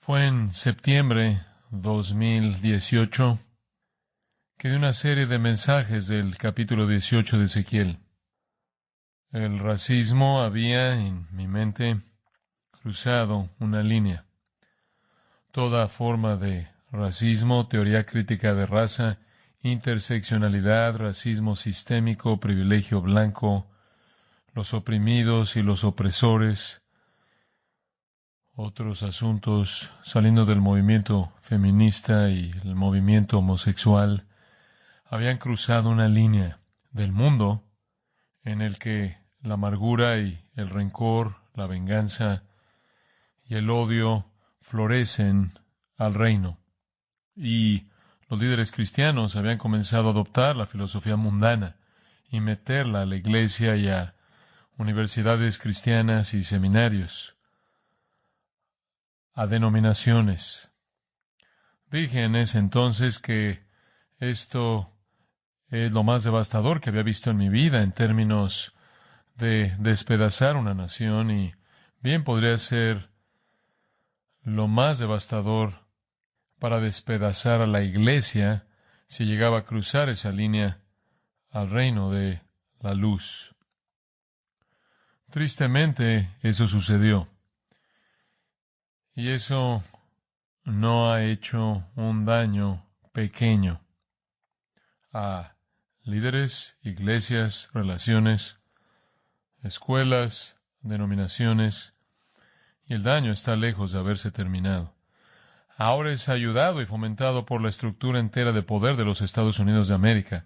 Fue en septiembre 2018 que di una serie de mensajes del capítulo 18 de Ezequiel. El racismo había en mi mente cruzado una línea. Toda forma de racismo, teoría crítica de raza, interseccionalidad, racismo sistémico, privilegio blanco, los oprimidos y los opresores, otros asuntos saliendo del movimiento feminista y el movimiento homosexual, habían cruzado una línea del mundo en el que la amargura y el rencor, la venganza y el odio florecen al reino. Y los líderes cristianos habían comenzado a adoptar la filosofía mundana y meterla a la iglesia y a universidades cristianas y seminarios, a denominaciones. Dije en ese entonces que esto es lo más devastador que había visto en mi vida en términos de despedazar una nación, y bien podría ser lo más devastador para despedazar a la iglesia si llegaba a cruzar esa línea al reino de la luz. Tristemente, eso sucedió. Y eso no ha hecho un daño pequeño a líderes, iglesias, relaciones, escuelas, denominaciones, y el daño está lejos de haberse terminado. Ahora es ayudado y fomentado por la estructura entera de poder de los Estados Unidos de América.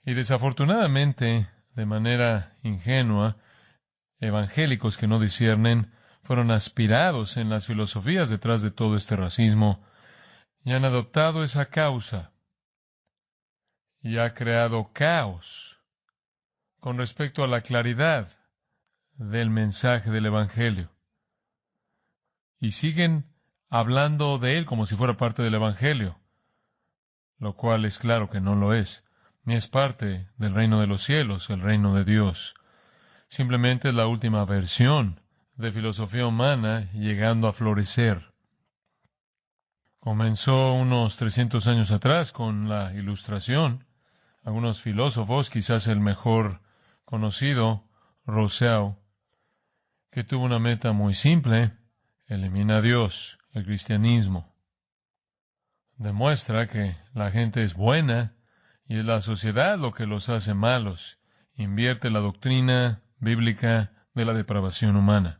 Y desafortunadamente, de manera ingenua, evangélicos que no disciernen fueron aspirados en las filosofías detrás de todo este racismo y han adoptado esa causa y ha creado caos con respecto a la claridad del mensaje del Evangelio. Y siguen hablando de él como si fuera parte del Evangelio, lo cual es claro que no lo es, ni es parte del reino de los cielos, el reino de Dios. Simplemente es la última versión de filosofía humana llegando a florecer. Comenzó unos 300 años atrás con la Ilustración. Algunos filósofos, quizás el mejor conocido, Rousseau, que tuvo una meta muy simple: elimina a Dios. El cristianismo demuestra que la gente es buena y es la sociedad lo que los hace malos. Invierte la doctrina bíblica de la depravación humana.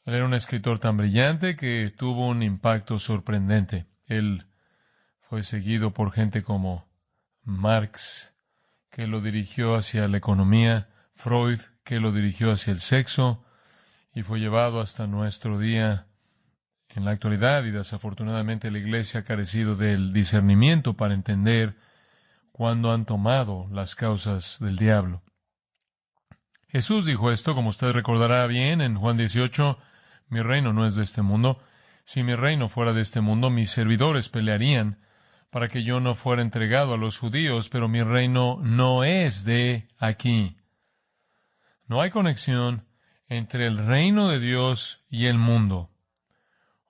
Él era un escritor tan brillante que tuvo un impacto sorprendente. Él fue seguido por gente como Marx, que lo dirigió hacia la economía, Freud, que lo dirigió hacia el sexo, y fue llevado hasta nuestro día en la actualidad, y desafortunadamente la Iglesia ha carecido del discernimiento para entender cuándo han tomado las causas del diablo. Jesús dijo esto, como usted recordará bien, en Juan 18, mi reino no es de este mundo. Si mi reino fuera de este mundo, mis servidores pelearían para que yo no fuera entregado a los judíos, pero mi reino no es de aquí. No hay conexión entre el reino de Dios y el mundo.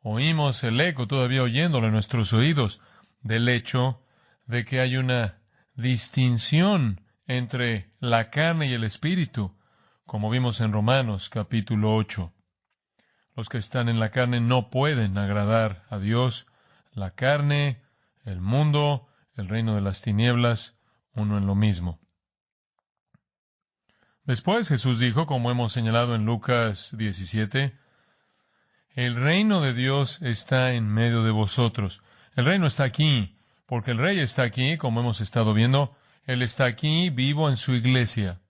Oímos el eco, todavía oyéndolo en nuestros oídos, del hecho de que hay una distinción entre la carne y el espíritu, como vimos en Romanos capítulo 8. Los que están en la carne no pueden agradar a Dios. La carne, el mundo, el reino de las tinieblas, uno en lo mismo. Después Jesús dijo, como hemos señalado en Lucas 17, el reino de Dios está en medio de vosotros. El reino está aquí, porque el Rey está aquí, como hemos estado viendo. Él está aquí, vivo en su iglesia.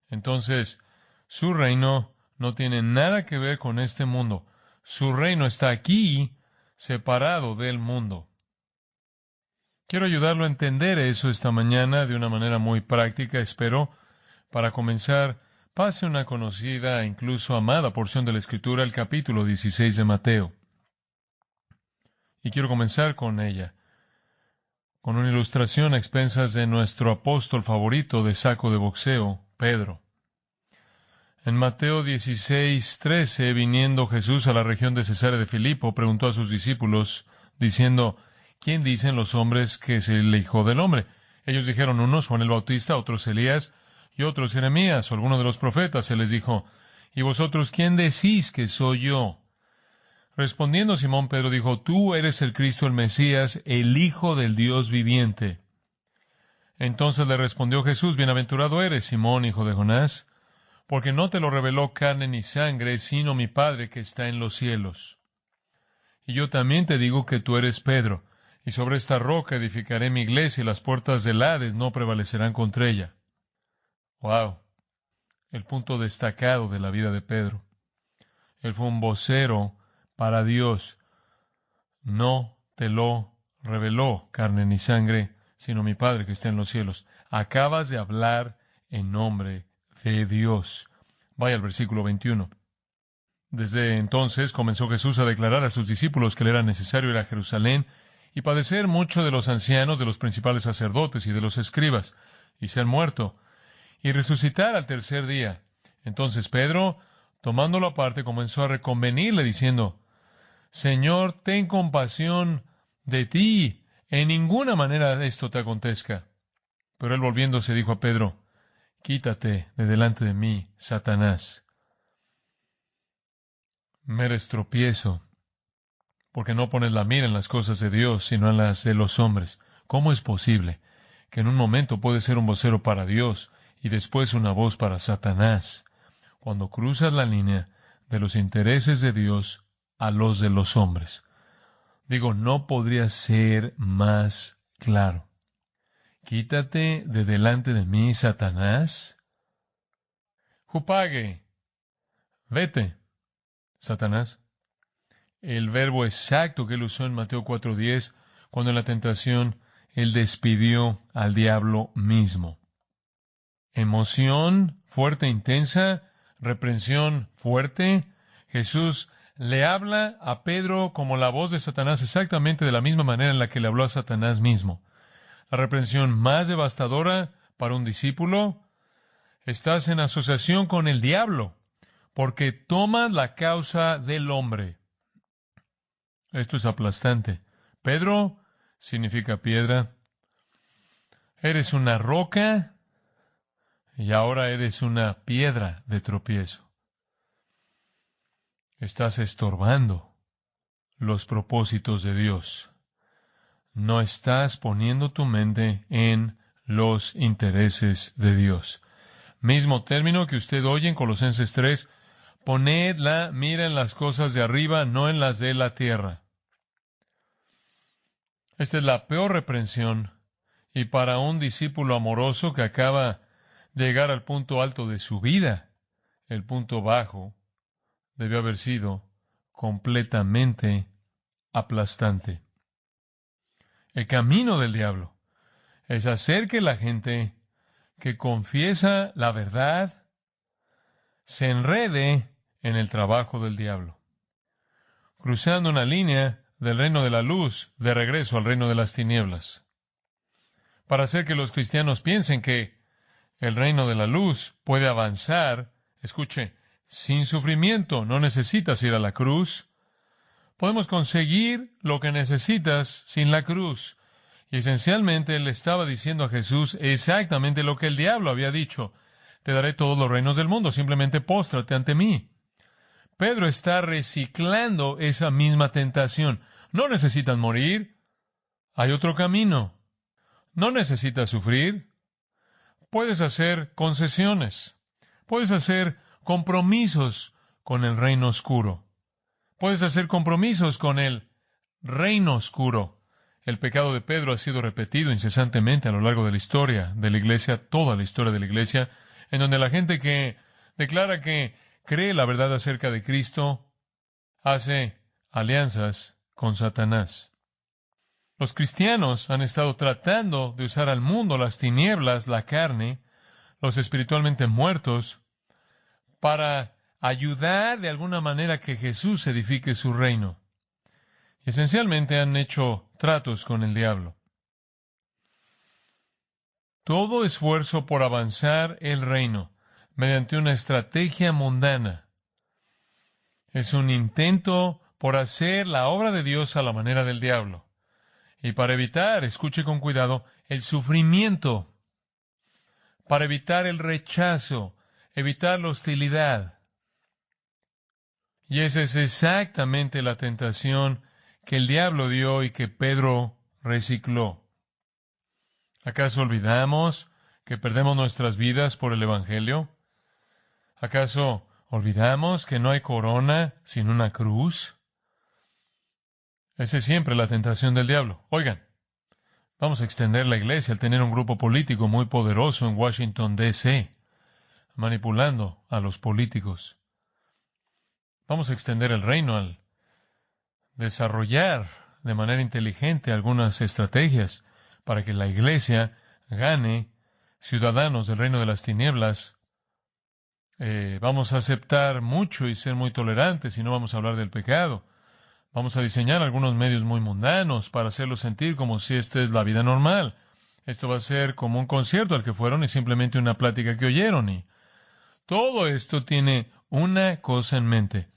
Entonces, su reino no tiene nada que ver con este mundo. Su reino está aquí, separado del mundo. Quiero ayudarlo a entender eso esta mañana de una manera muy práctica, espero. Para comenzar, pase una conocida e incluso amada porción de la Escritura, el capítulo 16 de Mateo. Y quiero comenzar con ella, con una ilustración a expensas de nuestro apóstol favorito de saco de boxeo, Pedro. En Mateo 16:13, viniendo Jesús a la región de Cesarea de Filipo, preguntó a sus discípulos, diciendo, ¿quién dicen los hombres que es el Hijo del Hombre? Ellos dijeron, unos Juan el Bautista, otros Elías, y otros Jeremías, o alguno de los profetas. Él les dijo, ¿y vosotros quién decís que soy yo? Respondiendo Simón Pedro dijo, tú eres el Cristo, el Mesías, el Hijo del Dios viviente. Entonces le respondió Jesús, bienaventurado eres, Simón, hijo de Jonás, porque no te lo reveló carne ni sangre, sino mi Padre que está en los cielos. Y yo también te digo que tú eres Pedro, y sobre esta roca edificaré mi iglesia, y las puertas del Hades no prevalecerán contra ella. ¡Wow! El punto destacado de la vida de Pedro. Él fue un vocero para Dios. No te lo reveló carne ni sangre, sino mi Padre que está en los cielos. Acabas de hablar en nombre de Dios. Vaya al versículo 21. Desde entonces comenzó Jesús a declarar a sus discípulos que le era necesario ir a Jerusalén y padecer mucho de los ancianos, de los principales sacerdotes y de los escribas, y ser muerto, y resucitar al tercer día. Entonces Pedro, tomándolo aparte, comenzó a reconvenirle, diciendo, Señor, ten compasión de ti, en ninguna manera esto te acontezca. Pero él volviéndose dijo a Pedro, quítate de delante de mí, Satanás. Me eres tropiezo, porque no pones la mira en las cosas de Dios, sino en las de los hombres. ¿Cómo es posible que en un momento puedes ser un vocero para Dios y después una voz para Satanás? Cuando cruzas la línea de los intereses de Dios a los de los hombres. Digo, no podría ser más claro. Quítate de delante de mí, Satanás. Jupage, vete, Satanás. El verbo exacto que él usó en Mateo 4:10, cuando en la tentación él despidió al diablo mismo. Emoción fuerte, intensa, reprensión fuerte. Jesús le habla a Pedro como la voz de Satanás exactamente de la misma manera en la que le habló a Satanás mismo. La reprensión más devastadora para un discípulo, estás en asociación con el diablo, porque tomas la causa del hombre. Esto es aplastante. Pedro significa piedra. Eres una roca y ahora eres una piedra de tropiezo. Estás estorbando los propósitos de Dios. No estás poniendo tu mente en los intereses de Dios. Mismo término que usted oye en Colosenses 3, poned la mira en las cosas de arriba, no en las de la tierra. Esta es la peor reprensión, y para un discípulo amoroso que acaba de llegar al punto alto de su vida, el punto bajo debió haber sido completamente aplastante. El camino del diablo es hacer que la gente que confiesa la verdad se enrede en el trabajo del diablo, cruzando una línea del reino de la luz de regreso al reino de las tinieblas, para hacer que los cristianos piensen que el reino de la luz puede avanzar, escuche, sin sufrimiento. No necesitas ir a la cruz. Podemos conseguir lo que necesitas sin la cruz. Y esencialmente él estaba diciendo a Jesús exactamente lo que el diablo había dicho. Te daré todos los reinos del mundo, simplemente póstrate ante mí. Pedro está reciclando esa misma tentación. No necesitas morir. Hay otro camino. No necesitas sufrir. Puedes hacer concesiones. Puedes hacer compromisos con el reino oscuro. Puedes hacer compromisos con el reino oscuro. El pecado de Pedro ha sido repetido incesantemente a lo largo de la historia de la iglesia, toda la historia de la iglesia, en donde la gente que declara que cree la verdad acerca de Cristo hace alianzas con Satanás. Los cristianos han estado tratando de usar al mundo, las tinieblas, la carne, los espiritualmente muertos, para ayudar de alguna manera a que Jesús edifique su reino. Esencialmente han hecho tratos con el diablo. Todo esfuerzo por avanzar el reino mediante una estrategia mundana. Es un intento por hacer la obra de Dios a la manera del diablo. Y para evitar, escuche con cuidado, el sufrimiento, para evitar el rechazo, evitar la hostilidad. Y esa es exactamente la tentación que el diablo dio y que Pedro recicló. ¿Acaso olvidamos que perdemos nuestras vidas por el Evangelio? ¿Acaso olvidamos que no hay corona sin una cruz? Esa es siempre la tentación del diablo. Oigan, vamos a extender la iglesia al tener un grupo político muy poderoso en Washington, D.C., manipulando a los políticos. Vamos a extender el reino al desarrollar de manera inteligente algunas estrategias para que la iglesia gane ciudadanos del reino de las tinieblas. Vamos a aceptar mucho y ser muy tolerantes y no vamos a hablar del pecado. Vamos a diseñar algunos medios muy mundanos para hacerlos sentir como si esta es la vida normal. Esto va a ser como un concierto al que fueron y simplemente una plática que oyeron. Y todo esto tiene una cosa en mente: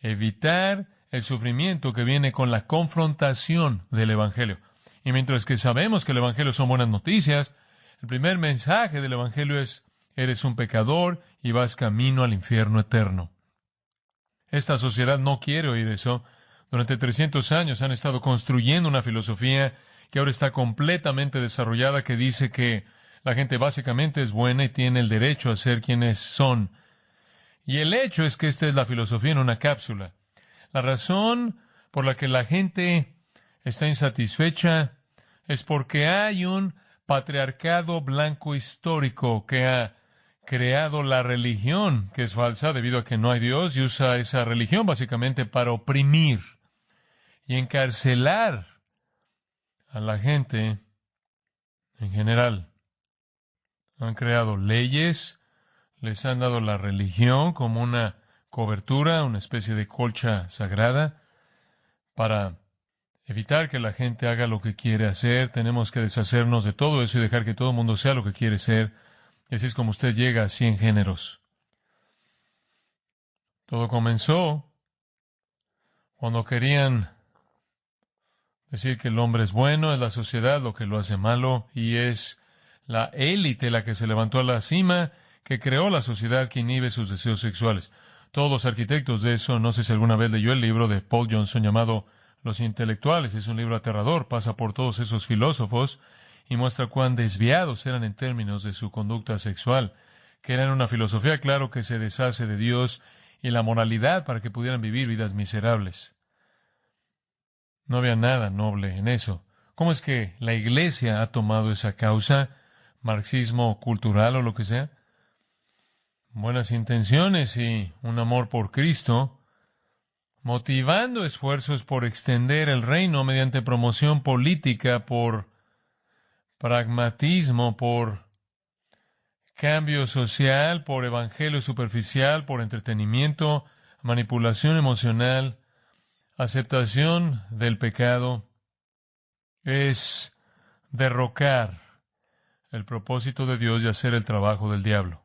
evitar el sufrimiento que viene con la confrontación del Evangelio. Y mientras que sabemos que el Evangelio son buenas noticias, el primer mensaje del Evangelio es: eres un pecador y vas camino al infierno eterno. Esta sociedad no quiere oír eso. Durante 300 años han estado construyendo una filosofía que ahora está completamente desarrollada, que dice que la gente básicamente es buena y tiene el derecho a ser quienes son. Y el hecho es que esta es la filosofía en una cápsula. La razón por la que la gente está insatisfecha es porque hay un patriarcado blanco histórico que ha creado la religión, que es falsa debido a que no hay Dios, y usa esa religión básicamente para oprimir y encarcelar a la gente en general. Han creado leyes, les han dado la religión como una cobertura, una especie de colcha sagrada, para evitar que la gente haga lo que quiere hacer. Tenemos que deshacernos de todo eso y dejar que todo el mundo sea lo que quiere ser. Y así es como usted llega a 100 géneros. Todo comenzó cuando querían decir que el hombre es bueno, es la sociedad lo que lo hace malo, y es la élite la que se levantó a la cima, que creó la sociedad que inhibe sus deseos sexuales. Todos los arquitectos de eso, no sé si alguna vez leyó el libro de Paul Johnson llamado Los Intelectuales. Es un libro aterrador, pasa por todos esos filósofos y muestra cuán desviados eran en términos de su conducta sexual, que eran una filosofía, claro, que se deshace de Dios y la moralidad para que pudieran vivir vidas miserables. No había nada noble en eso. ¿Cómo es que la iglesia ha tomado esa causa, marxismo cultural o lo que sea? Buenas intenciones y un amor por Cristo, motivando esfuerzos por extender el reino mediante promoción política, por pragmatismo, por cambio social, por evangelio superficial, por entretenimiento, manipulación emocional, aceptación del pecado, es derrocar el propósito de Dios y hacer el trabajo del diablo.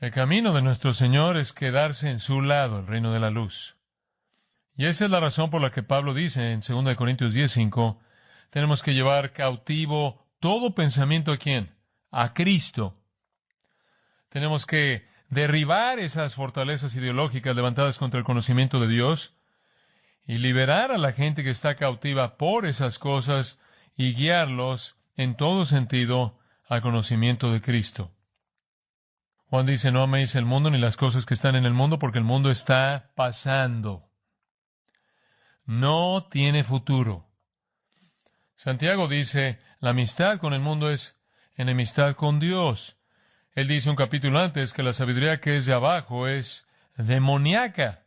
El camino de nuestro Señor es quedarse en su lado, el reino de la luz. Y esa es la razón por la que Pablo dice en 2 Corintios 10:5, tenemos que llevar cautivo todo pensamiento ¿a quién? A Cristo. Tenemos que derribar esas fortalezas ideológicas levantadas contra el conocimiento de Dios y liberar a la gente que está cautiva por esas cosas y guiarlos en todo sentido al conocimiento de Cristo. Juan dice, no améis el mundo ni las cosas que están en el mundo, porque el mundo está pasando. No tiene futuro. Santiago dice, la amistad con el mundo es enemistad con Dios. Él dice un capítulo antes que la sabiduría que es de abajo es demoníaca.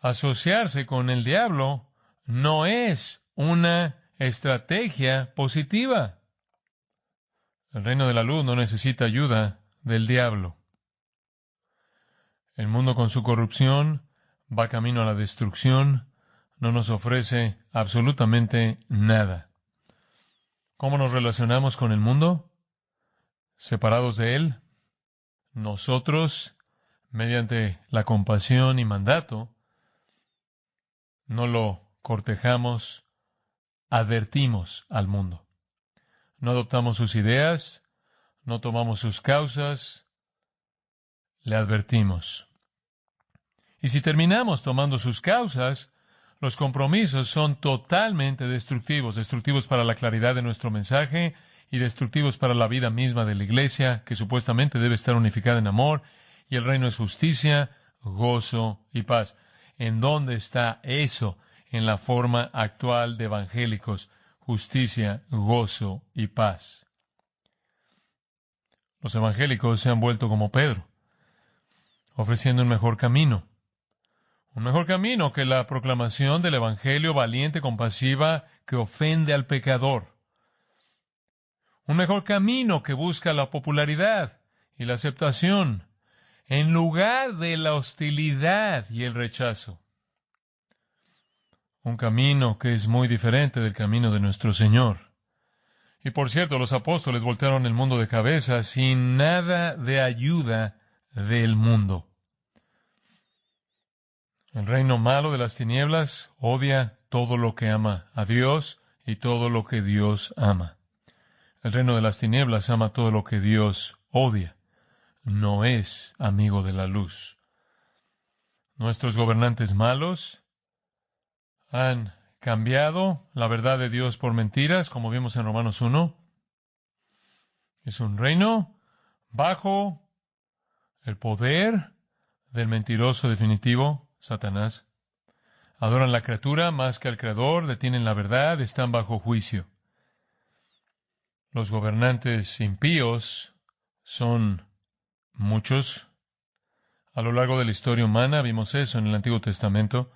Asociarse con el diablo no es una estrategia positiva. El reino de la luz no necesita ayuda del diablo. El mundo con su corrupción va camino a la destrucción, no nos ofrece absolutamente nada. ¿Cómo nos relacionamos con el mundo? separados de Él, nosotros, mediante la compasión y mandato, no lo cortejamos, advertimos al mundo. No adoptamos sus ideas, no tomamos sus causas, le advertimos. Y si terminamos tomando sus causas, los compromisos son totalmente destructivos para la claridad de nuestro mensaje y destructivos para la vida misma de la iglesia, que supuestamente debe estar unificada en amor, y el reino es justicia, gozo y paz. ¿En dónde está eso en la forma actual de evangélicos? Justicia, gozo y paz. Los evangélicos se han vuelto como Pedro, ofreciendo un mejor camino que la proclamación del evangelio valiente, compasiva, que ofende al pecador. Un mejor camino que busca la popularidad y la aceptación, en lugar de la hostilidad y el rechazo. Un camino que es muy diferente del camino de nuestro Señor. Y por cierto, los apóstoles voltearon el mundo de cabeza sin nada de ayuda del mundo. El reino malo de las tinieblas odia todo lo que ama a Dios y todo lo que Dios ama. El reino de las tinieblas ama todo lo que Dios odia. No es amigo de la luz. Nuestros gobernantes malos han cambiado la verdad de Dios por mentiras, como vimos en Romanos 1. Es un reino bajo el poder del mentiroso definitivo, Satanás. Adoran la criatura más que al Creador, detienen la verdad, están bajo juicio. Los gobernantes impíos son muchos. A lo largo de la historia humana vimos eso en el Antiguo Testamento.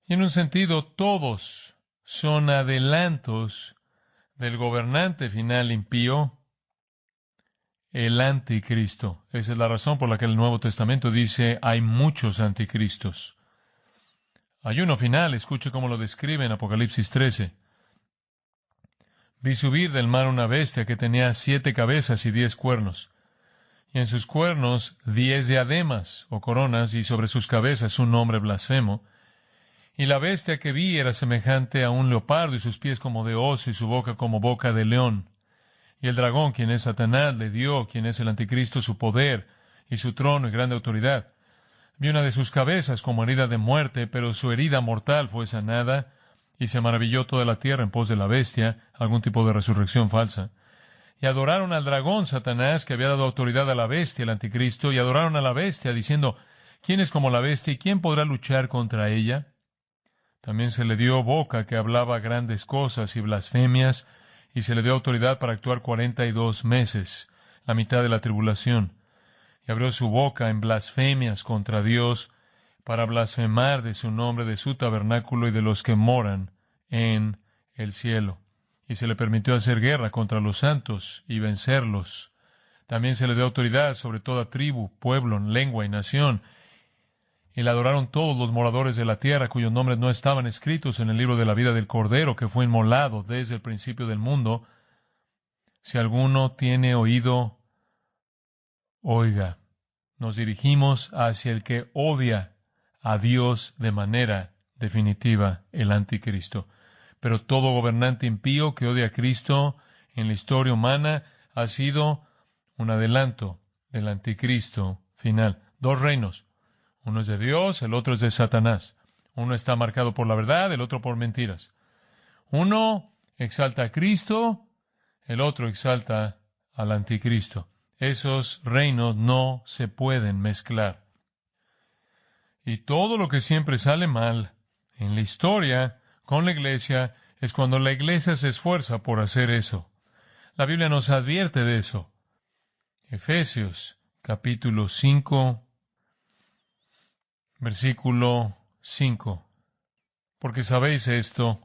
Y en un sentido, todos son adelantos del gobernante final impío, el anticristo. Esa es la razón por la que el Nuevo Testamento dice hay muchos anticristos. Hay uno final, escuche cómo lo describe en Apocalipsis 13. Vi subir del mar una bestia que tenía 7 cabezas y 10 cuernos, y en sus cuernos 10 diademas o coronas, y sobre sus cabezas un nombre blasfemo. Y la bestia que vi era semejante a un leopardo, y sus pies como de oso, y su boca como boca de león. Y el dragón, quien es Satanás, le dio, quien es el anticristo, su poder, y su trono y grande autoridad. Vi una de sus cabezas como herida de muerte, pero su herida mortal fue sanada, y se maravilló toda la tierra en pos de la bestia, algún tipo de resurrección falsa. Y adoraron al dragón, Satanás, que había dado autoridad a la bestia, el anticristo, y adoraron a la bestia, diciendo, ¿quién es como la bestia y quién podrá luchar contra ella? También se le dio boca que hablaba grandes cosas y blasfemias, y se le dio autoridad para actuar 42 meses, la mitad de la tribulación. Y abrió su boca en blasfemias contra Dios, para blasfemar de su nombre, de su tabernáculo y de los que moran en el cielo. Y se le permitió hacer guerra contra los santos y vencerlos. También se le dio autoridad sobre toda tribu, pueblo, lengua y nación. Y le adoraron todos los moradores de la tierra, cuyos nombres no estaban escritos en el libro de la vida del Cordero, que fue inmolado desde el principio del mundo. Si alguno tiene oído, oiga. Nos dirigimos hacia el que odia a Dios de manera definitiva, el anticristo. Pero todo gobernante impío que odia a Cristo en la historia humana ha sido un adelanto del anticristo final. 2 reinos. Uno es de Dios, el otro es de Satanás. Uno está marcado por la verdad, el otro por mentiras. Uno exalta a Cristo, el otro exalta al anticristo. Esos reinos no se pueden mezclar. Y todo lo que siempre sale mal en la historia con la iglesia es cuando la iglesia se esfuerza por hacer eso. La Biblia nos advierte de eso. Efesios capítulo 5, versículo 5. Porque sabéis esto,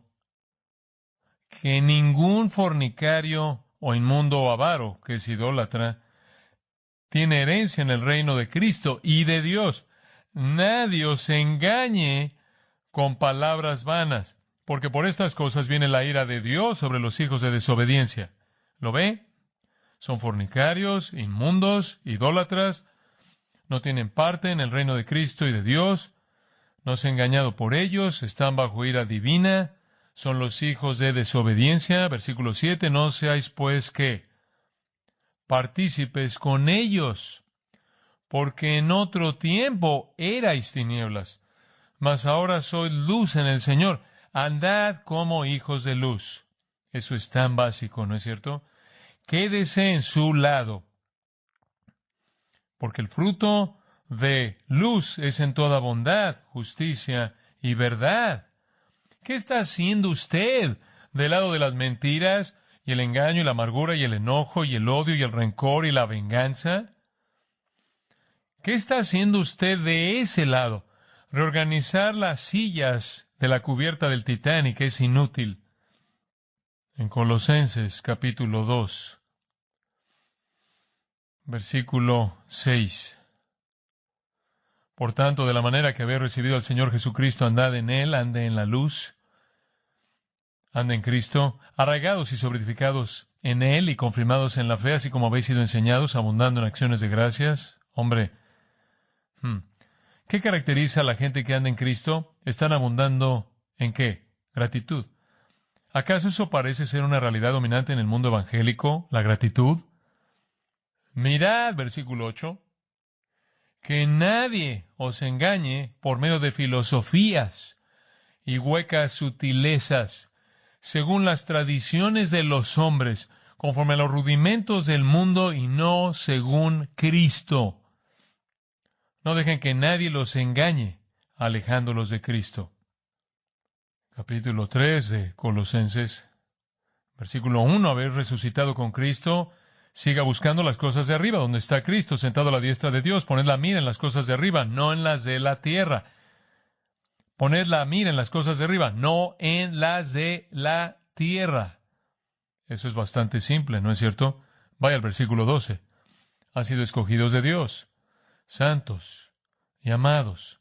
que ningún fornicario o inmundo o avaro, que es idólatra, tiene herencia en el reino de Cristo y de Dios. Nadie os engañe con palabras vanas, porque por estas cosas viene la ira de Dios sobre los hijos de desobediencia. ¿Lo ve? son fornicarios, inmundos, idólatras, no tienen parte en el reino de Cristo y de Dios, no se ha engañado por ellos, están bajo ira divina, son los hijos de desobediencia. Versículo 7, no seáis pues ¿qué? Partícipes con ellos, porque en otro tiempo erais tinieblas, mas ahora sois luz en el Señor. Andad como hijos de luz. Eso es tan básico, ¿no es cierto? Quédese en su lado, porque el fruto de luz es en toda bondad, justicia y verdad. ¿Qué está haciendo usted del lado de las mentiras y el engaño y la amargura y el enojo y el odio y el rencor y la venganza? ¿Qué está haciendo usted de ese lado? Reorganizar las sillas de la cubierta del Titanic es inútil. En Colosenses capítulo 2, versículo 6. Por tanto, de la manera que habéis recibido al Señor Jesucristo, andad en Él, ande en la luz, ande en Cristo, arraigados y solidificados en Él y confirmados en la fe, así como habéis sido enseñados, abundando en acciones de gracias. Hombre, ¿qué caracteriza a la gente que anda en Cristo? Están abundando ¿en qué? Gratitud. ¿Acaso eso parece ser una realidad dominante en el mundo evangélico, la gratitud? Mirad, versículo 8, que nadie os engañe por medio de filosofías y huecas sutilezas, según las tradiciones de los hombres, conforme a los rudimentos del mundo y no según Cristo. No dejen que nadie los engañe, alejándolos de Cristo. Capítulo 3 de Colosenses, versículo 1, habéis resucitado con Cristo, siga buscando las cosas de arriba, donde está Cristo, sentado a la diestra de Dios. Poned la mira en las cosas de arriba, no en las de la tierra. Poned la mira en las cosas de arriba, no en las de la tierra. Eso es bastante simple, ¿no es cierto? Vaya al versículo 12. Han sido escogidos de Dios, santos y amados.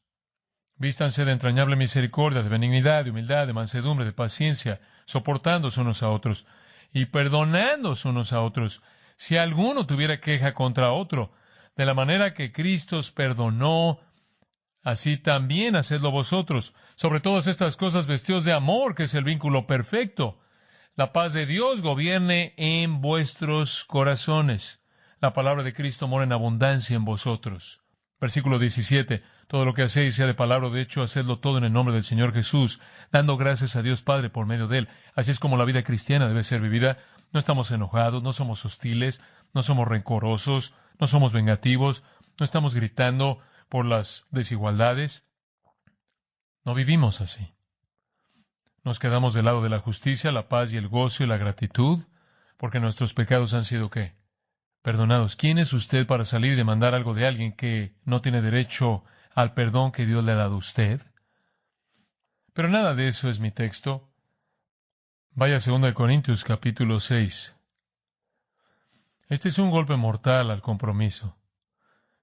Vístanse de entrañable misericordia, de benignidad, de humildad, de mansedumbre, de paciencia, soportándose unos a otros y perdonándose unos a otros, si alguno tuviera queja contra otro, de la manera que Cristo os perdonó, así también hacedlo vosotros. Sobre todas estas cosas vestidos de amor, que es el vínculo perfecto. La paz de Dios gobierne en vuestros corazones. La palabra de Cristo mora en abundancia en vosotros. Versículo 17. Todo lo que hacéis, sea de palabra o de hecho, hacedlo todo en el nombre del Señor Jesús, dando gracias a Dios Padre por medio de Él. Así es como la vida cristiana debe ser vivida. No estamos enojados, no somos hostiles, no somos rencorosos, no somos vengativos, no estamos gritando por las desigualdades. No vivimos así. Nos quedamos del lado de la justicia, la paz y el gozo y la gratitud, porque nuestros pecados han sido ¿qué? Perdonados. ¿Quién es usted para salir y demandar algo de alguien que no tiene derecho al perdón que Dios le ha dado a usted? Pero nada de eso es mi texto. Vaya a 2 Corintios capítulo 6. Este es un golpe mortal al compromiso.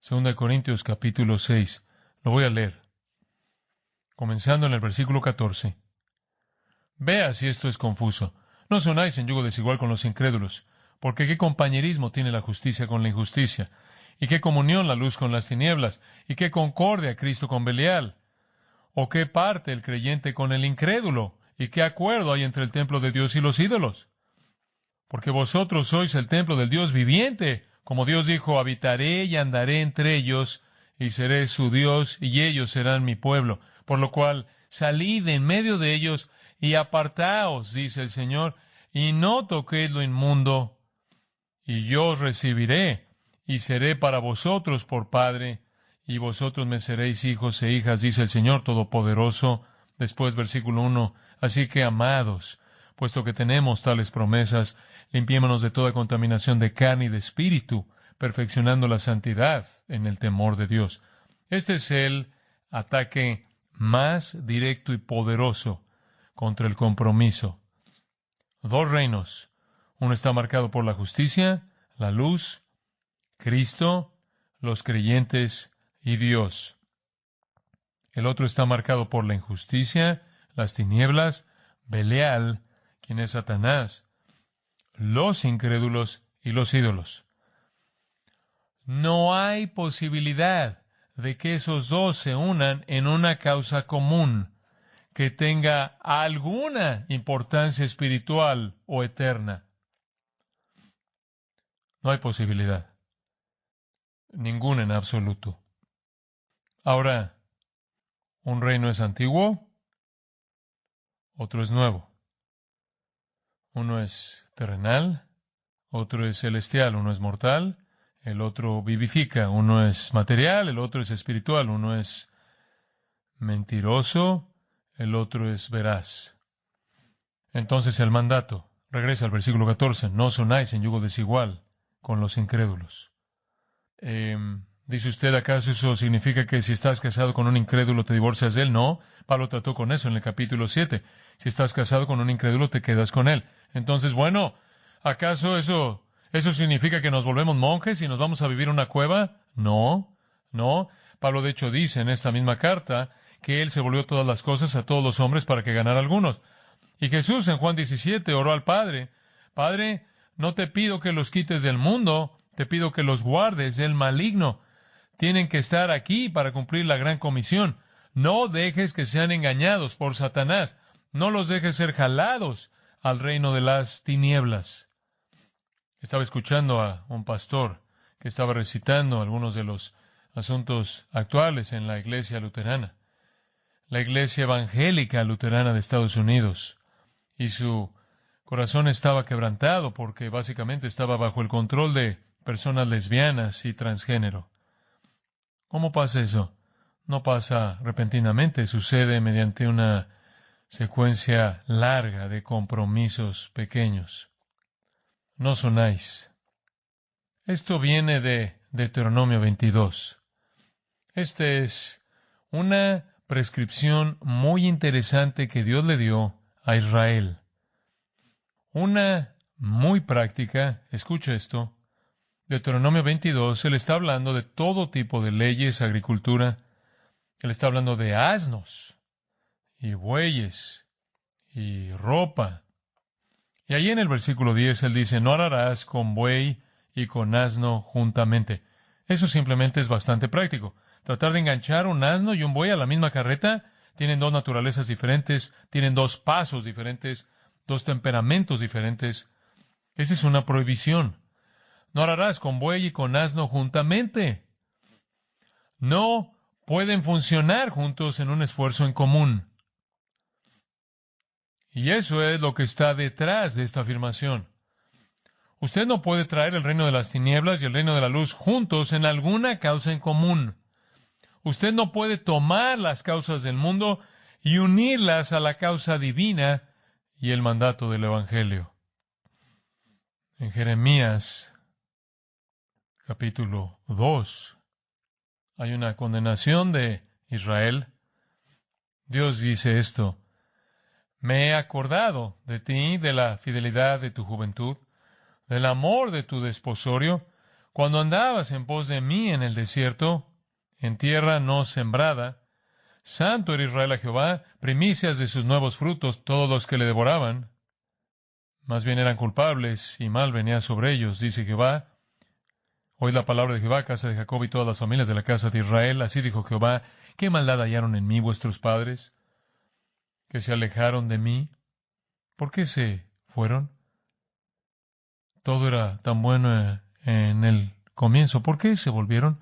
2 Corintios capítulo 6. Lo voy a leer. Comenzando en el versículo 14. Vea si esto es confuso. No os unáis en yugo desigual con los incrédulos, porque qué compañerismo tiene la justicia con la injusticia, y qué comunión la luz con las tinieblas, y qué concordia Cristo con Belial, o qué parte el creyente con el incrédulo, y qué acuerdo hay entre el templo de Dios y los ídolos. Porque vosotros sois el templo del Dios viviente, como Dios dijo, habitaré y andaré entre ellos, y seré su Dios, y ellos serán mi pueblo. Por lo cual, salid en medio de ellos, y apartaos, dice el Señor, y no toquéis lo inmundo, y yo os recibiré, y seré para vosotros por Padre, y vosotros me seréis hijos e hijas, dice el Señor Todopoderoso. Después, versículo 1, así que, amados, puesto que tenemos tales promesas, limpiémonos de toda contaminación de carne y de espíritu, perfeccionando la santidad en el temor de Dios. Este es el ataque más directo y poderoso contra el compromiso. Dos reinos. Uno está marcado por la justicia, la luz, Cristo, los creyentes y Dios. El otro está marcado por la injusticia, las tinieblas, Belial, quien es Satanás, los incrédulos y los ídolos. No hay posibilidad de que esos dos se unan en una causa común que tenga alguna importancia espiritual o eterna. No hay posibilidad. Ninguna en absoluto. Ahora, un reino es antiguo, otro es nuevo. Uno es terrenal, otro es celestial, uno es mortal, el otro vivifica, uno es material, el otro es espiritual, uno es mentiroso, el otro es veraz. Entonces el mandato, regresa al versículo 14, no os unáis en yugo desigual con los incrédulos. ¿Dice usted acaso eso significa que si estás casado con un incrédulo te divorcias de él? No, Pablo trató con eso en el capítulo 7. Si estás casado con un incrédulo te quedas con él. Entonces, bueno, ¿acaso eso significa que nos volvemos monjes y nos vamos a vivir en una cueva? No, no. Pablo de hecho dice en esta misma carta que él se volvió todas las cosas a todos los hombres para que ganara algunos. Y Jesús en Juan 17 oró al Padre, Padre, no te pido que los quites del mundo, te pido que los guardes del maligno. Tienen que estar aquí para cumplir la gran comisión. No dejes que sean engañados por Satanás. No los dejes ser jalados al reino de las tinieblas. Estaba escuchando a un pastor que estaba recitando algunos de los asuntos actuales en la iglesia luterana, la iglesia evangélica luterana de Estados Unidos, y su corazón estaba quebrantado porque básicamente estaba bajo el control de personas lesbianas y transgénero. ¿Cómo pasa eso? No pasa repentinamente, sucede mediante una secuencia larga de compromisos pequeños. No os unáis. Esto viene de Deuteronomio 22. Esta es una prescripción muy interesante que Dios le dio a Israel. Una muy práctica, escucha esto. Deuteronomio 22, él está hablando de todo tipo de leyes, agricultura. Él está hablando de asnos y bueyes y ropa. Y ahí en el versículo 10 él dice, no ararás con buey y con asno juntamente. Eso simplemente es bastante práctico. Tratar de enganchar un asno y un buey a la misma carreta, tienen dos naturalezas diferentes, tienen dos pasos diferentes, dos temperamentos diferentes. Esa es una prohibición. No ararás con buey y con asno juntamente. No pueden funcionar juntos en un esfuerzo en común. Y eso es lo que está detrás de esta afirmación. Usted no puede traer el reino de las tinieblas y el reino de la luz juntos en alguna causa en común. Usted no puede tomar las causas del mundo y unirlas a la causa divina y el mandato del Evangelio. En Jeremías capítulo 2 hay una condenación de Israel. Dios dice esto: me he acordado de ti, de la fidelidad de tu juventud, del amor de tu desposorio, cuando andabas en pos de mí en el desierto, en tierra no sembrada. Santo era Israel a Jehová, primicias de sus nuevos frutos, todos los que le devoraban. Más bien eran culpables, y mal venía sobre ellos, dice Jehová. Oíd la palabra de Jehová, casa de Jacob y todas las familias de la casa de Israel. Así dijo Jehová, ¿qué maldad hallaron en mí vuestros padres, que se alejaron de mí? ¿Por qué se fueron? Todo era tan bueno en el comienzo. ¿Por qué se volvieron?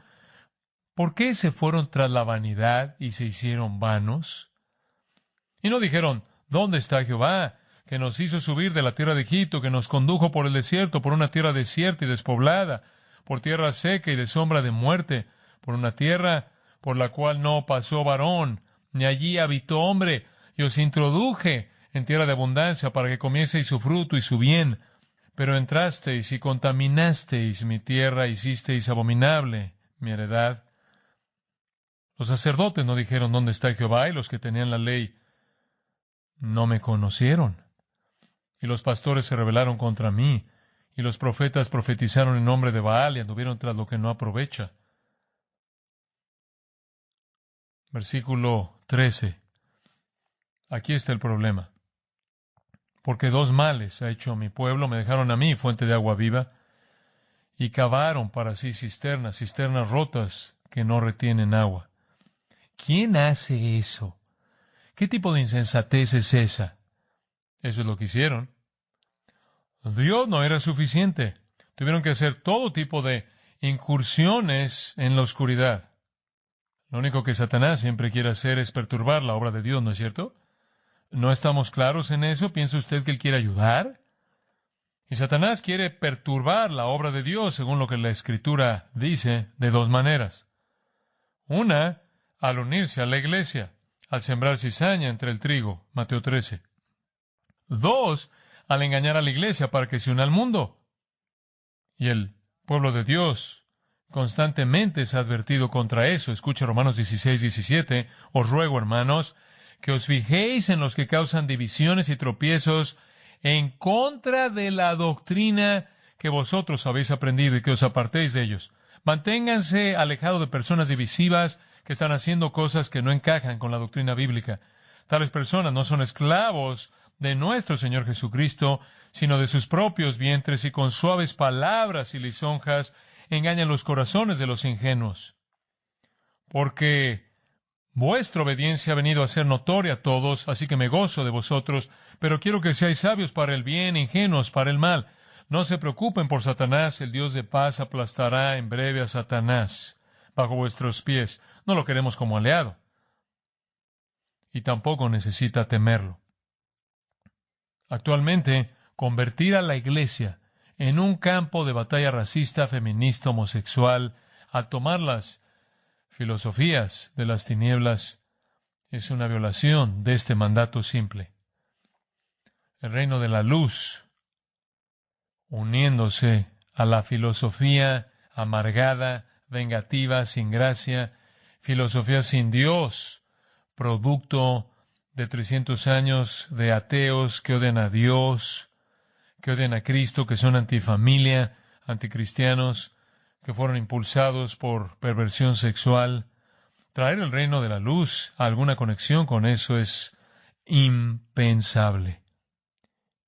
¿Por qué se fueron tras la vanidad y se hicieron vanos? Y no dijeron, ¿dónde está Jehová, que nos hizo subir de la tierra de Egipto, que nos condujo por el desierto, por una tierra desierta y despoblada, por tierra seca y de sombra de muerte, por una tierra por la cual no pasó varón, ni allí habitó hombre, y os introduje en tierra de abundancia para que comieseis su fruto y su bien? Pero entrasteis y contaminasteis mi tierra, hicisteis abominable mi heredad. Los sacerdotes no dijeron, ¿dónde está Jehová? Y los que tenían la ley no me conocieron. Y los pastores se rebelaron contra mí, y los profetas profetizaron en nombre de Baal y anduvieron tras lo que no aprovecha. Versículo 13. Aquí está el problema. Porque dos males ha hecho mi pueblo, me dejaron a mí, fuente de agua viva, y cavaron para sí cisternas, cisternas rotas que no retienen agua. ¿Quién hace eso? ¿Qué tipo de insensatez es esa? Eso es lo que hicieron. Dios no era suficiente. Tuvieron que hacer todo tipo de incursiones en la oscuridad. Lo único que Satanás siempre quiere hacer es perturbar la obra de Dios, ¿no es cierto? ¿No estamos claros en eso? ¿Piensa usted que Él quiere ayudar? Y Satanás quiere perturbar la obra de Dios, según lo que la Escritura dice, de dos maneras. Una, al unirse a la iglesia, al sembrar cizaña entre el trigo, Mateo 13. Dos, al engañar a la iglesia para que se una al mundo. Y el pueblo de Dios constantemente se ha advertido contra eso. Escucha Romanos 16:17. Os ruego, hermanos, que os fijéis en los que causan divisiones y tropiezos en contra de la doctrina que vosotros habéis aprendido y que os apartéis de ellos. Manténganse alejados de personas divisivas que están haciendo cosas que no encajan con la doctrina bíblica. Tales personas no son esclavos de nuestro Señor Jesucristo, sino de sus propios vientres, y con suaves palabras y lisonjas engañan los corazones de los ingenuos. Porque vuestra obediencia ha venido a ser notoria a todos, así que me gozo de vosotros, pero quiero que seáis sabios para el bien, ingenuos para el mal. No se preocupen por Satanás, el Dios de paz aplastará en breve a Satanás bajo vuestros pies. No lo queremos como aliado. Y tampoco necesita temerlo. Actualmente, convertir a la iglesia en un campo de batalla racista, feminista, homosexual, al tomar las filosofías de las tinieblas, es una violación de este mandato simple. El reino de la luz, uniéndose a la filosofía amargada, vengativa, sin gracia, filosofía sin Dios, producto de 300 años de ateos que odian a Dios, que odian a Cristo, que son antifamilia, anticristianos, que fueron impulsados por perversión sexual. Traer el reino de la luz a alguna conexión con eso es impensable.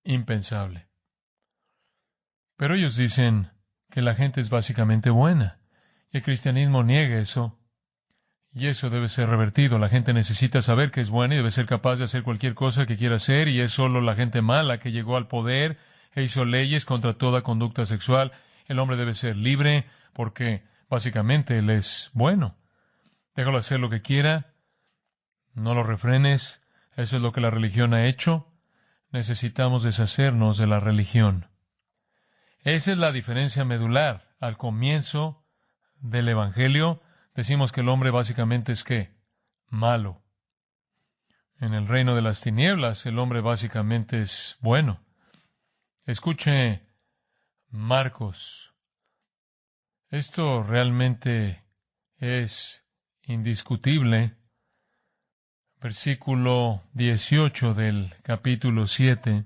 Impensable. Pero ellos dicen que la gente es básicamente buena, y el cristianismo niega eso. Y eso debe ser revertido. La gente necesita saber que es buena y debe ser capaz de hacer cualquier cosa que quiera hacer, y es solo la gente mala que llegó al poder e hizo leyes contra toda conducta sexual. El hombre debe ser libre porque básicamente él es bueno. Déjalo hacer lo que quiera. No lo refrenes. Eso es lo que la religión ha hecho. Necesitamos deshacernos de la religión. Esa es la diferencia medular. Al comienzo del Evangelio decimos que el hombre básicamente es ¿qué? Malo. En el reino de las tinieblas, el hombre básicamente es bueno. Escuche Marcos. Esto realmente es indiscutible. Versículo 18 del capítulo 7.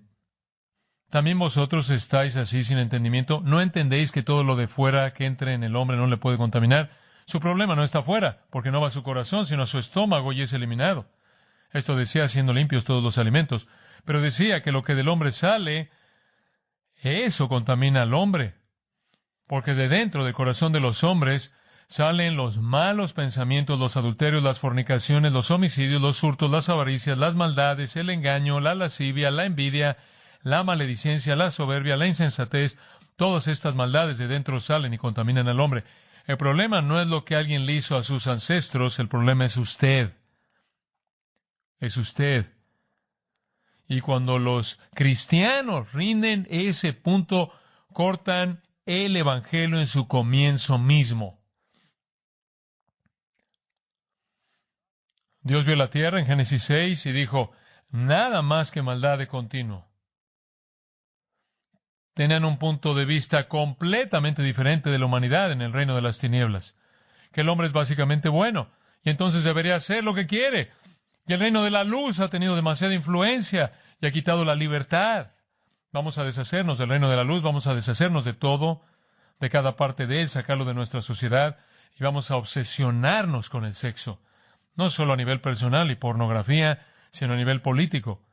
También vosotros estáis así sin entendimiento. ¿No entendéis que todo lo de fuera que entre en el hombre no le puede contaminar? Su problema no está fuera, porque no va a su corazón, sino a su estómago y es eliminado. Esto decía siendo limpios todos los alimentos. Pero decía que lo que del hombre sale, eso contamina al hombre. Porque de dentro del corazón de los hombres salen los malos pensamientos, los adulterios, las fornicaciones, los homicidios, los hurtos, las avaricias, las maldades, el engaño, la lascivia, la envidia, la maledicencia, la soberbia, la insensatez. Todas estas maldades de dentro salen y contaminan al hombre. El problema no es lo que alguien le hizo a sus ancestros, el problema es usted. Es usted. Y cuando los cristianos rinden ese punto, cortan el Evangelio en su comienzo mismo. Dios vio la tierra en Génesis 6 y dijo, nada más que maldad de continuo. Tenían un punto de vista completamente diferente de la humanidad en el reino de las tinieblas. Que el hombre es básicamente bueno, y entonces debería hacer lo que quiere. Y el reino de la luz ha tenido demasiada influencia y ha quitado la libertad. Vamos a deshacernos del reino de la luz, vamos a deshacernos de todo, de cada parte de él, sacarlo de nuestra sociedad, y vamos a obsesionarnos con el sexo. No solo a nivel personal y pornografía, sino a nivel político.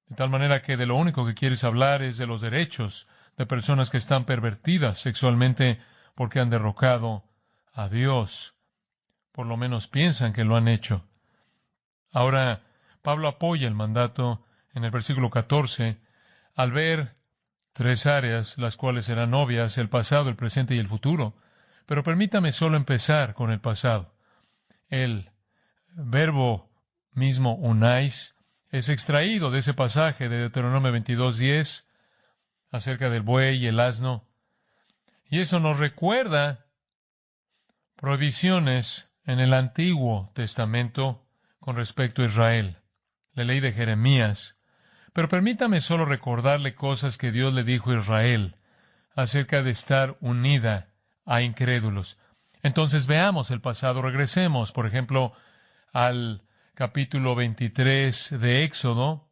De tal manera que de lo único que quieres hablar es de los derechos de personas que están pervertidas sexualmente porque han derrocado a Dios. Por lo menos piensan que lo han hecho. Ahora, Pablo apoya el mandato en el versículo 14 al ver tres áreas, las cuales serán obvias: el pasado, el presente y el futuro. Pero permítame solo empezar con el pasado. El verbo mismo, unais, es extraído de ese pasaje de Deuteronomio 22:10 acerca del buey y el asno. Y eso nos recuerda prohibiciones en el Antiguo Testamento con respecto a Israel. La ley de Jeremías. Pero permítame solo recordarle cosas que Dios le dijo a Israel acerca de estar unida a incrédulos. Entonces veamos el pasado. Regresemos, por ejemplo, al capítulo 23 de Éxodo,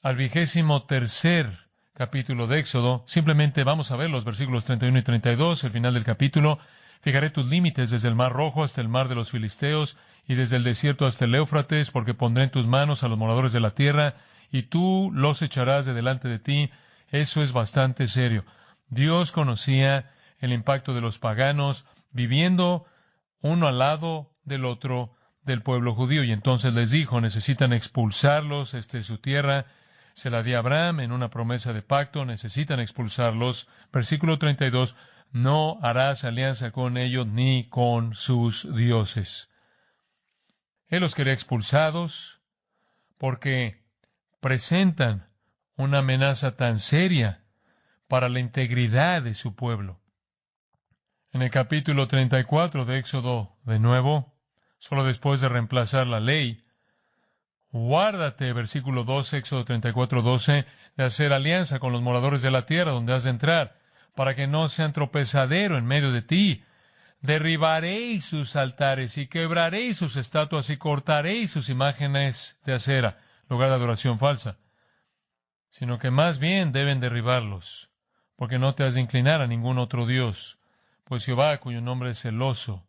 al 23º capítulo de Éxodo. Simplemente vamos a ver los versículos 31 y 32, el final del capítulo. Fijaré tus límites desde el mar Rojo hasta el mar de los Filisteos y desde el desierto hasta el Éufrates, porque pondré en tus manos a los moradores de la tierra y tú los echarás de delante de ti. Eso es bastante serio. Dios conocía el impacto de los paganos viviendo uno al lado del otro del pueblo judío, y entonces les dijo: necesitan expulsarlos, esta es su tierra, se la di a Abraham en una promesa de pacto, necesitan expulsarlos. Versículo 32, no harás alianza con ellos ni con sus dioses. Él los quería expulsados porque presentan una amenaza tan seria para la integridad de su pueblo. En el capítulo 34 de Éxodo, de nuevo, solo después de reemplazar la ley, guárdate, versículo 12, Éxodo 34:12, de hacer alianza con los moradores de la tierra donde has de entrar, para que no sean tropezadero en medio de ti. Derribaréis sus altares y quebraréis sus estatuas y cortaréis sus imágenes de acera, lugar de adoración falsa, sino que más bien deben derribarlos, porque no te has de inclinar a ningún otro Dios, pues Jehová, cuyo nombre es celoso,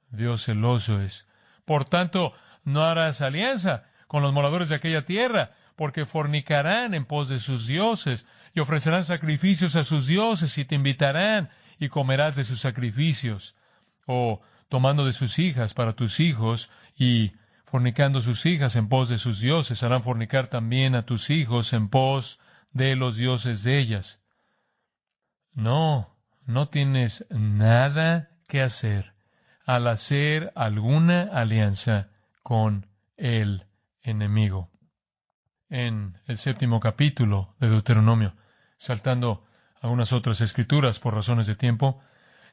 Dios celoso es. Por tanto, no harás alianza con los moradores de aquella tierra, porque fornicarán en pos de sus dioses, y ofrecerán sacrificios a sus dioses, y te invitarán, y comerás de sus sacrificios, o tomando de sus hijas para tus hijos, y fornicando sus hijas en pos de sus dioses, harán fornicar también a tus hijos en pos de los dioses de ellas. No tienes nada que hacer al hacer alguna alianza con el enemigo. En el 7º capítulo de Deuteronomio, saltando algunas otras escrituras por razones de tiempo,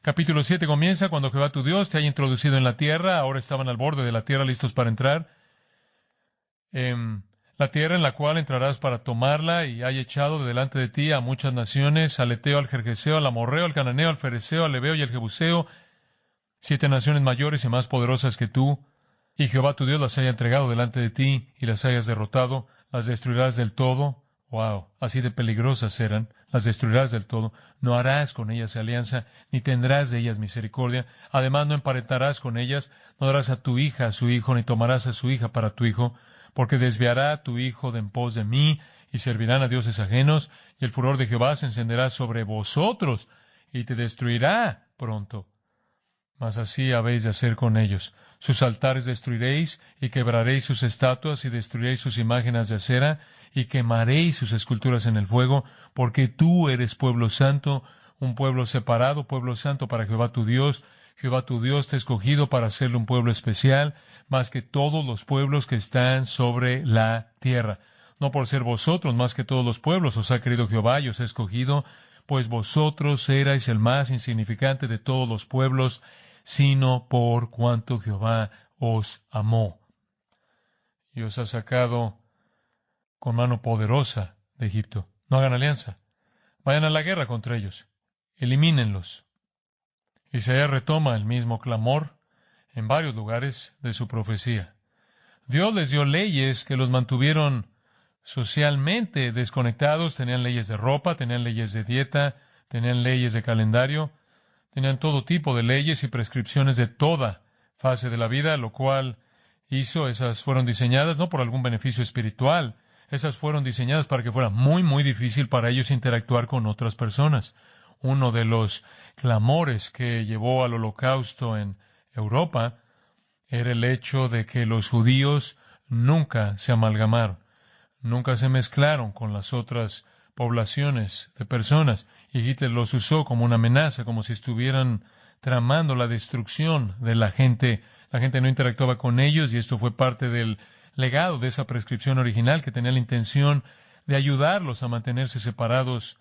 capítulo 7 comienza: cuando Jehová tu Dios te haya introducido en la tierra. Ahora estaban al borde de la tierra listos para entrar. La tierra en la cual entrarás para tomarla, y haya echado de delante de ti a muchas naciones, al Eteo, al Gergeseo, al Amorreo, al Cananeo, al Fereceo, al Ebeo y al Jebuseo, 7 naciones mayores y más poderosas que tú, y Jehová tu Dios las haya entregado delante de ti y las hayas derrotado, las destruirás del todo. Wow, así de peligrosas eran, las destruirás del todo. No harás con ellas alianza, ni tendrás de ellas misericordia. Además, no emparentarás con ellas, no darás a tu hija a su hijo, ni tomarás a su hija para tu hijo, porque desviará a tu hijo de en pos de mí, y servirán a dioses ajenos, y el furor de Jehová se encenderá sobre vosotros, y te destruirá pronto. Mas así habéis de hacer con ellos. Sus altares destruiréis, y quebraréis sus estatuas, y destruiréis sus imágenes de acera, y quemaréis sus esculturas en el fuego, porque tú eres pueblo santo, un pueblo separado, pueblo santo para Jehová tu Dios. Jehová tu Dios te ha escogido para hacerle un pueblo especial, más que todos los pueblos que están sobre la tierra. No por ser vosotros más que todos los pueblos os ha querido Jehová y os ha escogido, pues vosotros erais el más insignificante de todos los pueblos, sino por cuanto Jehová os amó y os ha sacado con mano poderosa de Egipto. No hagan alianza. Vayan a la guerra contra ellos. Elimínenlos. Isaías retoma el mismo clamor en varios lugares de su profecía. Dios les dio leyes que los mantuvieron socialmente desconectados. Tenían leyes de ropa, tenían leyes de dieta, tenían leyes de calendario, tenían todo tipo de leyes y prescripciones de toda fase de la vida, lo cual hizo, esas fueron diseñadas no por algún beneficio espiritual, esas fueron diseñadas para que fuera muy, muy difícil para ellos interactuar con otras personas. uno de los clamores que llevó al holocausto en Europa era el hecho de que los judíos nunca se amalgamaron, nunca se mezclaron con las otras poblaciones de personas, y Hitler los usó como una amenaza, como si estuvieran tramando la destrucción de la gente. La gente no interactuaba con ellos, y esto fue parte del legado de esa prescripción original que tenía la intención de ayudarlos a mantenerse separados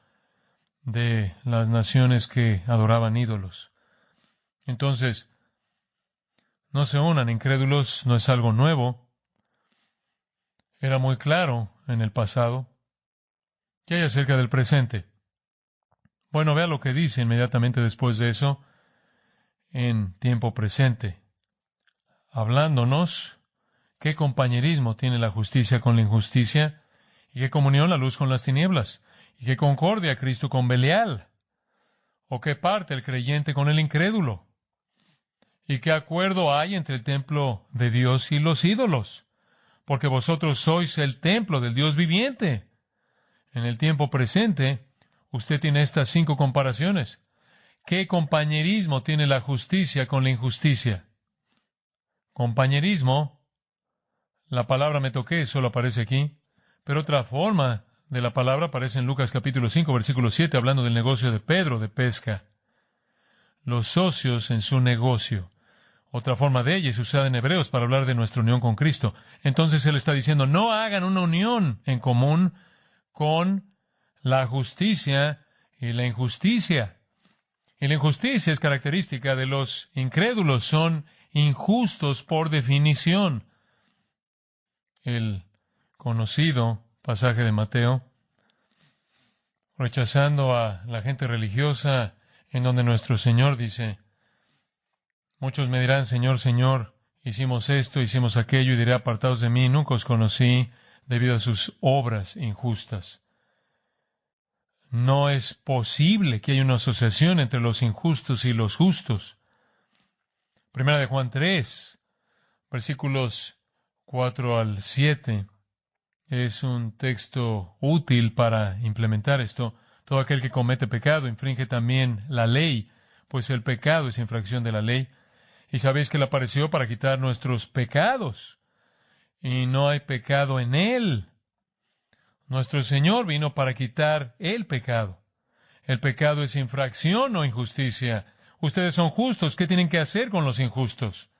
de las naciones que adoraban ídolos. Entonces, no se unan, incrédulos, no es algo nuevo. Era muy claro en el pasado. ¿Qué hay acerca del presente? Bueno, vea lo que dice inmediatamente después de eso, en tiempo presente, hablándonos qué compañerismo tiene la justicia con la injusticia, y qué comunión la luz con las tinieblas, y qué concordia Cristo con Belial, o qué parte el creyente con el incrédulo, y qué acuerdo hay entre el templo de Dios y los ídolos, porque vosotros sois el templo del Dios viviente. En el tiempo presente, usted tiene estas 5 comparaciones. ¿Qué compañerismo tiene la justicia con la injusticia? Compañerismo, la palabra metoqué solo aparece aquí, pero otra forma de la palabra aparece en Lucas capítulo 5, versículo 7, hablando del negocio de Pedro de pesca. Los socios en su negocio. Otra forma de ella es usada en Hebreos para hablar de nuestra unión con Cristo. Entonces él está diciendo, no hagan una unión en común con la justicia y la injusticia. Y la injusticia es característica de los incrédulos, son injustos por definición. El conocido pasaje de Mateo, rechazando a la gente religiosa, en donde nuestro Señor dice, muchos me dirán, Señor, Señor, hicimos esto, hicimos aquello, y diré, apartados de mí, nunca os conocí debido a sus obras injustas. No es posible que haya una asociación entre los injustos y los justos. Primera de Juan 3, versículos 4 al 7, es un texto útil para implementar esto. Todo aquel que comete pecado infringe también la ley, pues el pecado es infracción de la ley. Y sabéis que Él apareció para quitar nuestros pecados, y no hay pecado en Él. Nuestro Señor vino para quitar el pecado. El pecado es infracción o injusticia. Ustedes son justos. ¿Qué tienen que hacer con los injustos?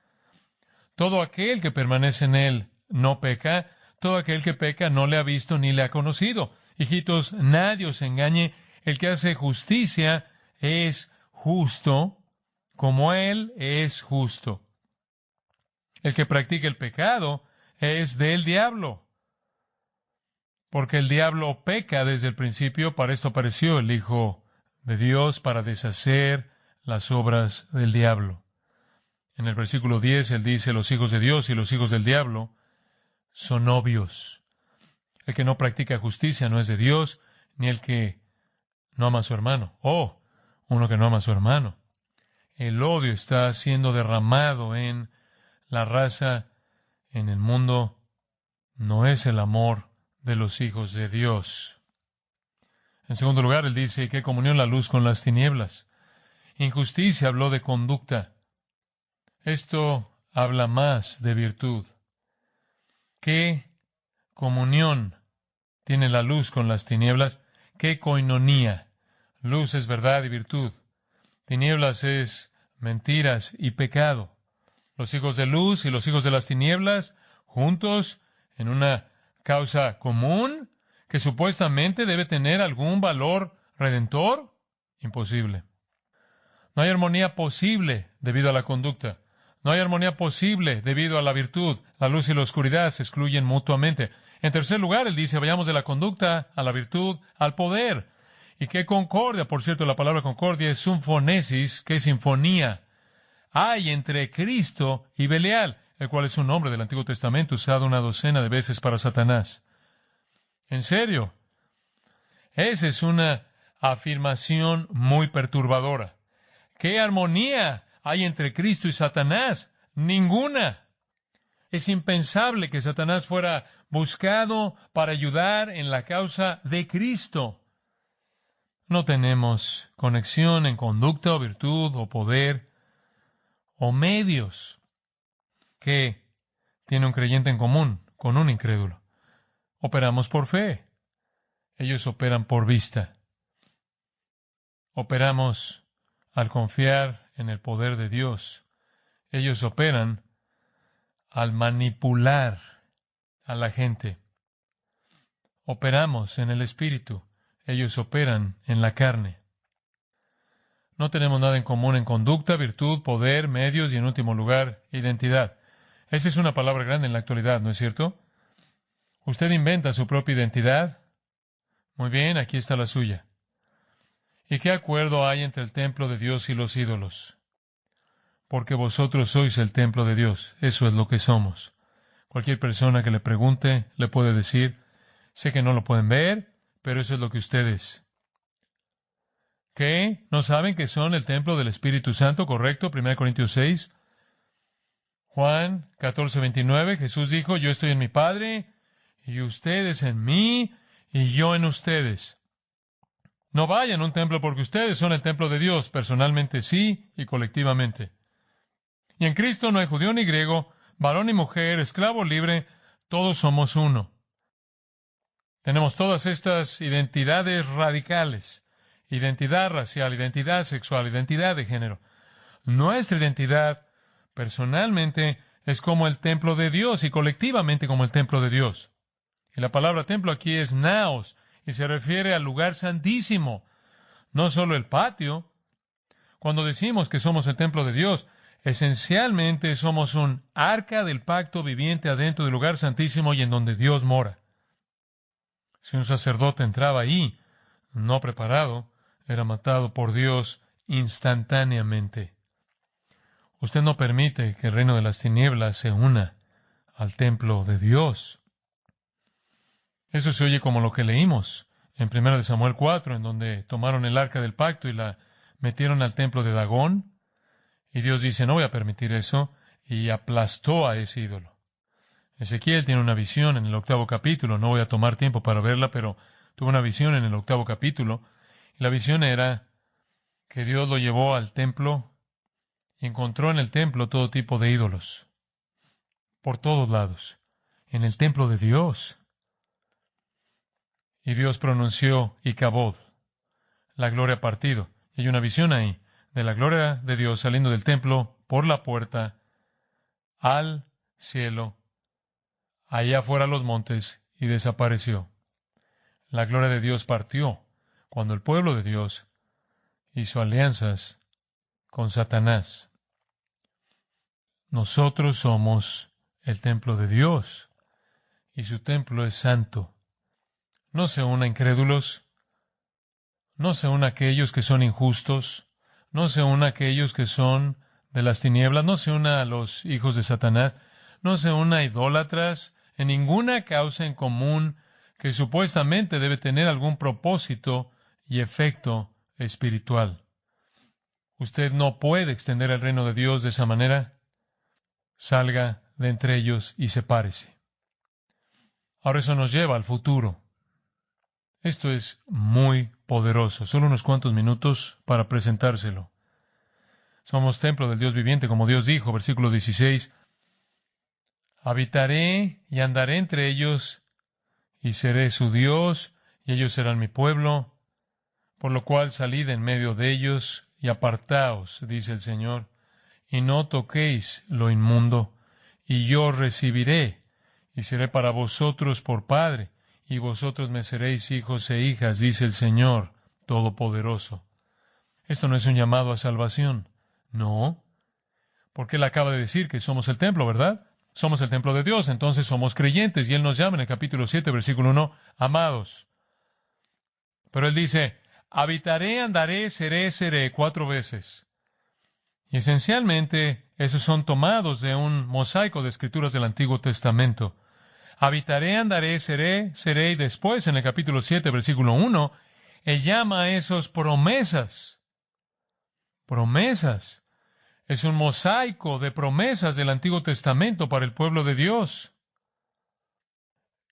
Todo aquel que permanece en Él no peca. Todo aquel que peca no le ha visto ni le ha conocido. Hijitos, nadie os engañe. El que hace justicia es justo como Él es justo. El que practica el pecado es del diablo. Porque el diablo peca desde el principio. Para esto apareció el Hijo de Dios, para deshacer las obras del diablo. En el versículo 10, él dice, los hijos de Dios y los hijos del diablo son novios. El que no practica justicia no es de Dios, ni el que no ama a su hermano. Oh, uno que no ama a su hermano. El odio está siendo derramado en la raza, en el mundo. No es el amor de los hijos de Dios. En segundo lugar, él dice, ¿qué comunión la luz con las tinieblas? Injusticia habló de conducta. Esto habla más de virtud. ¿Qué comunión tiene la luz con las tinieblas? ¿Qué koinonía? Luz es verdad y virtud. Tinieblas es mentiras y pecado. Los hijos de luz y los hijos de las tinieblas, juntos en una causa común que supuestamente debe tener algún valor redentor. Imposible. No hay armonía posible debido a la conducta. No hay armonía posible debido a la virtud. La luz y la oscuridad se excluyen mutuamente. En tercer lugar, él dice, vayamos de la conducta a la virtud, al poder. ¿Y qué concordia? Por cierto, la palabra concordia es sinfonesis, que es sinfonía. Hay entre Cristo y Belial, el cual es un nombre del Antiguo Testamento usado una docena de veces para Satanás. ¿En serio? Esa es una afirmación muy perturbadora. ¿Qué armonía hay entre Cristo y Satanás? Ninguna. Es impensable que Satanás fuera buscado para ayudar en la causa de Cristo. No tenemos conexión en conducta o virtud o poder o medios que tiene un creyente en común con un incrédulo. Operamos por fe. Ellos operan por vista. Operamos al confiar en el poder de Dios. Ellos operan al manipular a la gente. Operamos en el Espíritu. Ellos operan en la carne. No tenemos nada en común en conducta, virtud, poder, medios y, en último lugar, identidad. Esa es una palabra grande en la actualidad, ¿no es cierto? ¿Usted inventa su propia identidad? Muy bien, aquí está la suya. ¿Y qué acuerdo hay entre el templo de Dios y los ídolos? Porque vosotros sois el templo de Dios. Eso es lo que somos. Cualquier persona que le pregunte le puede decir, sé que no lo pueden ver, pero eso es lo que ustedes. ¿Qué? ¿No saben que son el templo del Espíritu Santo? ¿Correcto? 1 Corintios 6. Juan 14:29. Jesús dijo, yo estoy en mi Padre, y ustedes en mí, y yo en ustedes. No vayan a un templo porque ustedes son el templo de Dios, personalmente sí, y colectivamente. Y en Cristo no hay judío ni griego, varón ni mujer, esclavo o libre, todos somos uno. Tenemos todas estas identidades radicales. Identidad racial, identidad sexual, identidad de género. Nuestra identidad, personalmente, es como el templo de Dios y colectivamente como el templo de Dios. Y la palabra templo aquí es naos y se refiere al lugar santísimo, no solo el patio. Cuando decimos que somos el templo de Dios, esencialmente somos un arca del pacto viviente adentro del lugar santísimo y en donde Dios mora. Si un sacerdote entraba ahí, no preparado, era matado por Dios instantáneamente. Usted no permite que el reino de las tinieblas se una al templo de Dios. Eso se oye como lo que leímos en 1 Samuel 4, en donde tomaron el arca del pacto y la metieron al templo de Dagón. Y Dios dice, no voy a permitir eso, y aplastó a ese ídolo. Ezequiel tiene una visión en el 8º capítulo, no voy a tomar tiempo para verla, pero tuvo una visión en el 8º capítulo, y la visión era que Dios lo llevó al templo y encontró en el templo todo tipo de ídolos, por todos lados, en el templo de Dios. Y Dios pronunció Icabod, la gloria partido. Y hay una visión ahí de la gloria de Dios saliendo del templo por la puerta al cielo, allá afuera a los montes, y desapareció. La gloria de Dios partió cuando el pueblo de Dios hizo alianzas con Satanás. Nosotros somos el templo de Dios, y su templo es santo. No se una incrédulos, no se una aquellos que son injustos, no se una aquellos que son de las tinieblas, no se una a los hijos de Satanás, no se una a idólatras, en ninguna causa en común que supuestamente debe tener algún propósito y efecto espiritual. Usted no puede extender el reino de Dios de esa manera. Salga de entre ellos y sepárese. Ahora eso nos lleva al futuro. Esto es muy poderoso. Solo unos cuantos minutos para presentárselo. Somos templo del Dios viviente, como Dios dijo, versículo 16. Habitaré y andaré entre ellos, y seré su Dios, y ellos serán mi pueblo. Por lo cual salid en medio de ellos, y apartaos, dice el Señor, y no toquéis lo inmundo, y yo os recibiré, y seré para vosotros por Padre, y vosotros me seréis hijos e hijas, dice el Señor Todopoderoso. Esto no es un llamado a salvación. No. Porque Él acaba de decir que somos el templo, ¿verdad? Somos el templo de Dios, entonces somos creyentes, y Él nos llama en el capítulo 7, versículo 1, amados. Pero Él dice, habitaré, andaré, seré 4 veces. Y esencialmente, esos son tomados de un mosaico de escrituras del Antiguo Testamento. Habitaré, andaré, seré, y después, en el capítulo 7, versículo 1, Él llama a esos promesas. Promesas. Es un mosaico de promesas del Antiguo Testamento para el pueblo de Dios.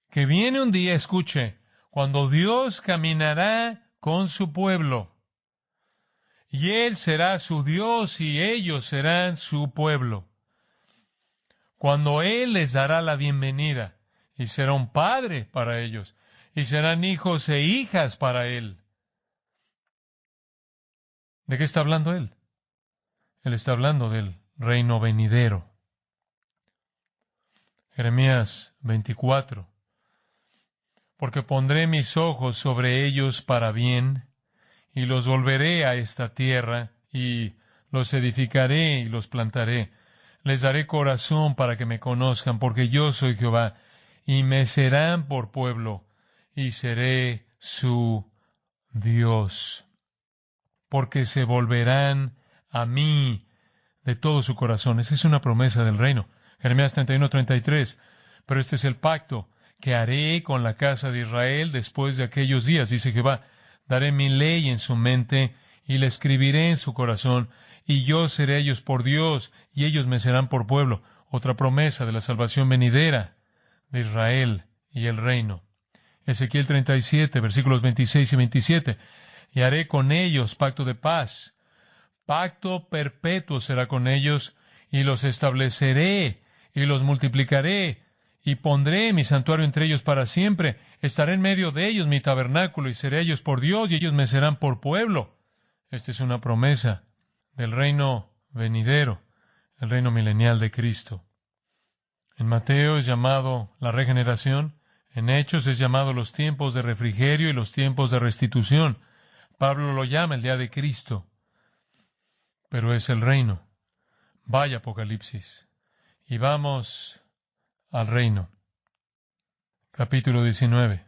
Que viene un día, escuche, cuando Dios caminará con su pueblo. Y Él será su Dios y ellos serán su pueblo. Cuando Él les dará la bienvenida y será un padre para ellos y serán hijos e hijas para Él. ¿De qué está hablando Él? Él está hablando del reino venidero. Jeremías 24. Porque pondré mis ojos sobre ellos para bien, y los volveré a esta tierra, y los edificaré y los plantaré. Les daré corazón para que me conozcan, porque yo soy Jehová, y me serán por pueblo, y seré su Dios. Porque se volverán a mí de todo su corazón. Esa es una promesa del reino. Jeremías 31:33. Pero este es el pacto que haré con la casa de Israel después de aquellos días, dice Jehová. Daré mi ley en su mente y la escribiré en su corazón, y yo seré ellos por Dios, y ellos me serán por pueblo. Otra promesa de la salvación venidera de Israel y el reino. Ezequiel 37, versículos 26 y 27. Y haré con ellos pacto de paz. Pacto perpetuo será con ellos, y los estableceré, y los multiplicaré, y pondré mi santuario entre ellos para siempre. Estaré en medio de ellos mi tabernáculo, y seré ellos por Dios, y ellos me serán por pueblo. Esta es una promesa del reino venidero, el reino milenial de Cristo. En Mateo es llamado la regeneración, en Hechos es llamado los tiempos de refrigerio y los tiempos de restitución. Pablo lo llama el día de Cristo, pero es el reino. Vaya Apocalipsis. Y vamos al reino. Capítulo 19.